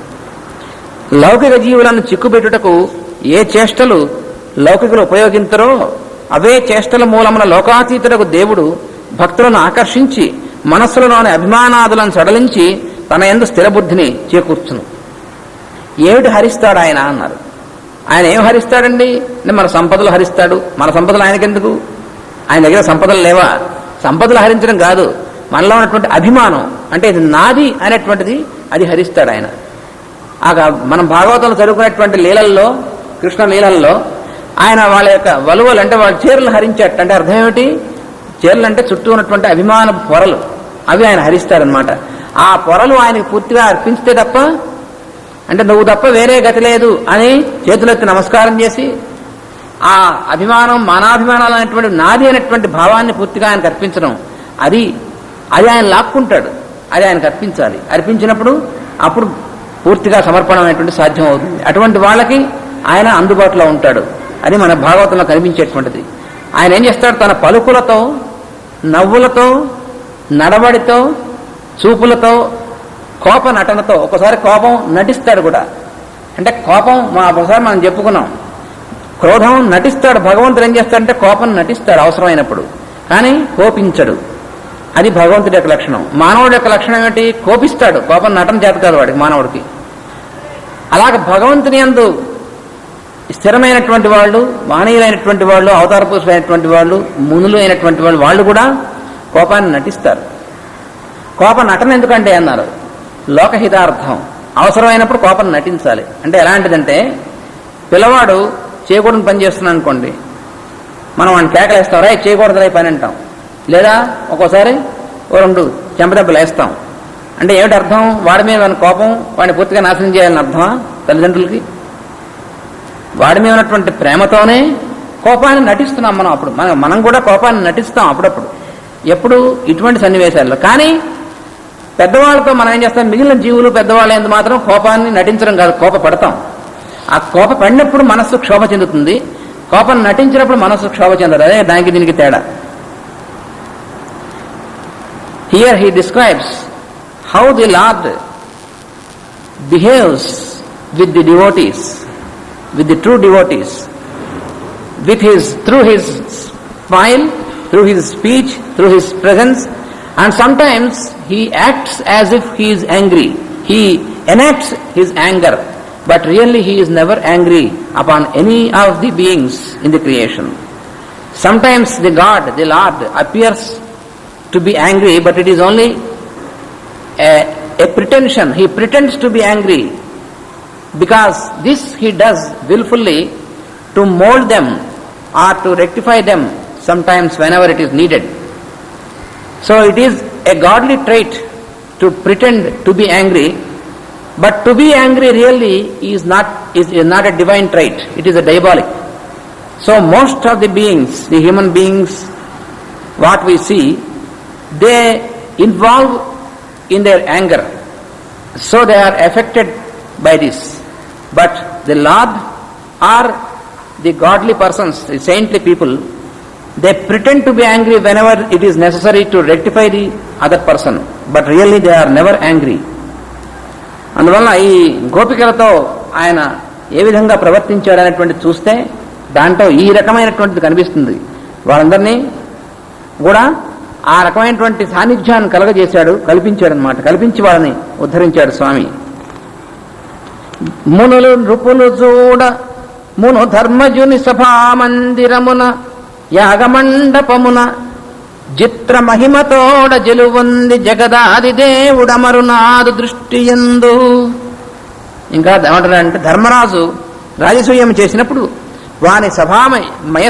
లౌకిక జీవులను చిక్కుబెట్టుటకు ఏ చేష్టలు లౌకికులు ఉపయోగించరో అవే చేష్టల మూలమున లోకాతీతుడకు దేవుడు భక్తులను ఆకర్షించి మనస్సులలోని అభిమానాదులను సడలించి తన యందు స్థిరబుద్ధిని చేకూర్చును. ఏమిటి హరిస్తాడు ఆయన అన్నారు. ఆయన ఏం హరిస్తాడండి? మన సంపదలు హరిస్తాడు. మన సంపదలు ఆయనకెందుకు? ఆయన దగ్గర సంపదలు లేవా? సంపదలు హరించడం కాదు, మనలో ఉన్నటువంటి అభిమానం, అంటే ఇది నాది అనేటువంటిది, అది హరిస్తాడు ఆయన. మనం భాగవతంలో చదువుకునేటువంటి లీలల్లో, కృష్ణ లీలల్లో ఆయన వాళ్ళ యొక్క వలువలు అంటే వాళ్ళ చీరలు హరించేట. అంటే అర్థం ఏమిటి? చీరలు అంటే చుట్టూ ఉన్నటువంటి అభిమాన పొరలు, అవి ఆయన హరిస్తారనమాట. ఆ పొరలు ఆయనకు పూర్తిగా అర్పించితే తప్ప, అంటే నువ్వు తప్ప వేరే గతి లేదు అని చేతులెత్తి నమస్కారం చేసి ఆ అభిమానం, మానాభిమానాలు అనేటువంటి నాది అనేటువంటి భావాన్ని పూర్తిగా ఆయనకు అర్పించడం, అది ఆయన లాక్కుంటాడు. అది ఆయనకు అర్పించాలి. అర్పించినప్పుడు అప్పుడు పూర్తిగా సమర్పణం అనేటువంటి సాధ్యం అవుతుంది. అటువంటి వాళ్ళకి ఆయన అందుబాటులో ఉంటాడు. అది మన భాగవతంలో కనిపించేటువంటిది. ఆయన ఏం చేస్తాడు? తన పలుకులతో, నవ్వులతో, నడవడితో, చూపులతో, కోప నటనతో, ఒకసారి కోపం నటిస్తాడు కూడా. అంటే కోపం ఒకసారి మనం చెప్పుకున్నాం, క్రోధం నటిస్తాడు. భగవంతుడు ఏం చేస్తాడంటే కోపం నటిస్తాడు అవసరమైనప్పుడు, కానీ కోపించడు. అది భగవంతుడి యొక్క లక్షణం. మానవుడి యొక్క లక్షణం ఏమిటి? కోపిస్తాడు. కోపం నటన చేత కాదు వాడికి, మానవుడికి. అలాగే భగవంతుని యందు స్థిరమైనటువంటి వాళ్ళు, మానవులైనటువంటి వాళ్ళు, అవతార పురుషులైనటువంటి వాళ్ళు, మునులు అయినటువంటి వాళ్ళు కూడా కోపాన్ని నటిస్తారు. కోప నటన ఎందుకంటే అన్నారు, లోకహితార్థం. అవసరమైనప్పుడు కోపం నటించాలి. అంటే ఎలాంటిదంటే, పిల్లవాడు చేయకూడని పని చేస్తున్నాను అనుకోండి, మనం వాడిని కేకలేస్తాం, రే చేయకూడదు పని అంటాం. లేదా ఒక్కోసారి రెండు చెంపదెబ్బలు వేస్తాం. అంటే ఏమిటి అర్థం? వాడి మీద మన కోపం, వాడిని పూర్తిగా నాశనం చేయాలని అర్థమా తల్లిదండ్రులకి? వాడి మీద ఉన్నటువంటి ప్రేమతోనే కోపాన్ని నటిస్తున్నాం మనం. అప్పుడు మనం కూడా కోపాన్ని నటిస్తాం అప్పుడప్పుడు, ఎప్పుడు ఇటువంటి సన్నివేశాల్లో. కానీ పెద్దవాళ్ళతో మనం ఏం చేస్తాం, మిగిలిన జీవులు పెద్దవాళ్ళ యందు మాత్రం కోపాన్ని నటించడం కాదు, కోపపడతాం. ఆ కోప పడినప్పుడు మనస్సు క్షోభ చెందుతుంది, కోపం నటించినప్పుడు మనస్సు క్షోభ చెందదు. అదే దానికి దీనికి తేడా. Here he describes how the Lord behaves with the devotees, with the true devotees, through his smile, through his speech, through his presence, and sometimes he acts as if he is angry. He enacts his anger, but really he is never angry upon any of the beings in the creation. Sometimes the God, the Lord, appears to be angry, but it is only a pretension. He pretends to be angry, because this he does willfully to mold them or to rectify them sometimes whenever it is needed. So it is a godly trait to pretend to be angry, but to be angry really is not a divine trait. It is a diabolic. So most of the beings, the human beings, what we see, they involve in their anger, so they are affected by this. But the Lord or the godly persons, the saintly people, they pretend to be angry whenever it is necessary to rectify the other person, but really they are never angry. అందువల్ల ఈ గోపికలతో ఆయన ఏ విధంగా ప్రవర్తించాడనేటువంటి చూస్తే దాంట్లో ఈ రకమైనటువంటిది కనిపిస్తుంది. వాళ్ళందరినీ కూడా ఆ రకమైనటువంటి సాన్నిధ్యాన్ని కల్పించాడనమాట. కల్పించి వాళ్ళని ఉద్ధరించాడు స్వామి. మునులు నృపులు చూడ మును ధర్మజుని సభామందిరమున యాగమండపమున చిత్ర మహిమతోడ జలువంది జగదాది దేవుడమరునాదు దృష్టియందు. ఇంకా ఏమంటారంటే, ధర్మరాజు రాజసూయం చేసినప్పుడు వాని సభామయ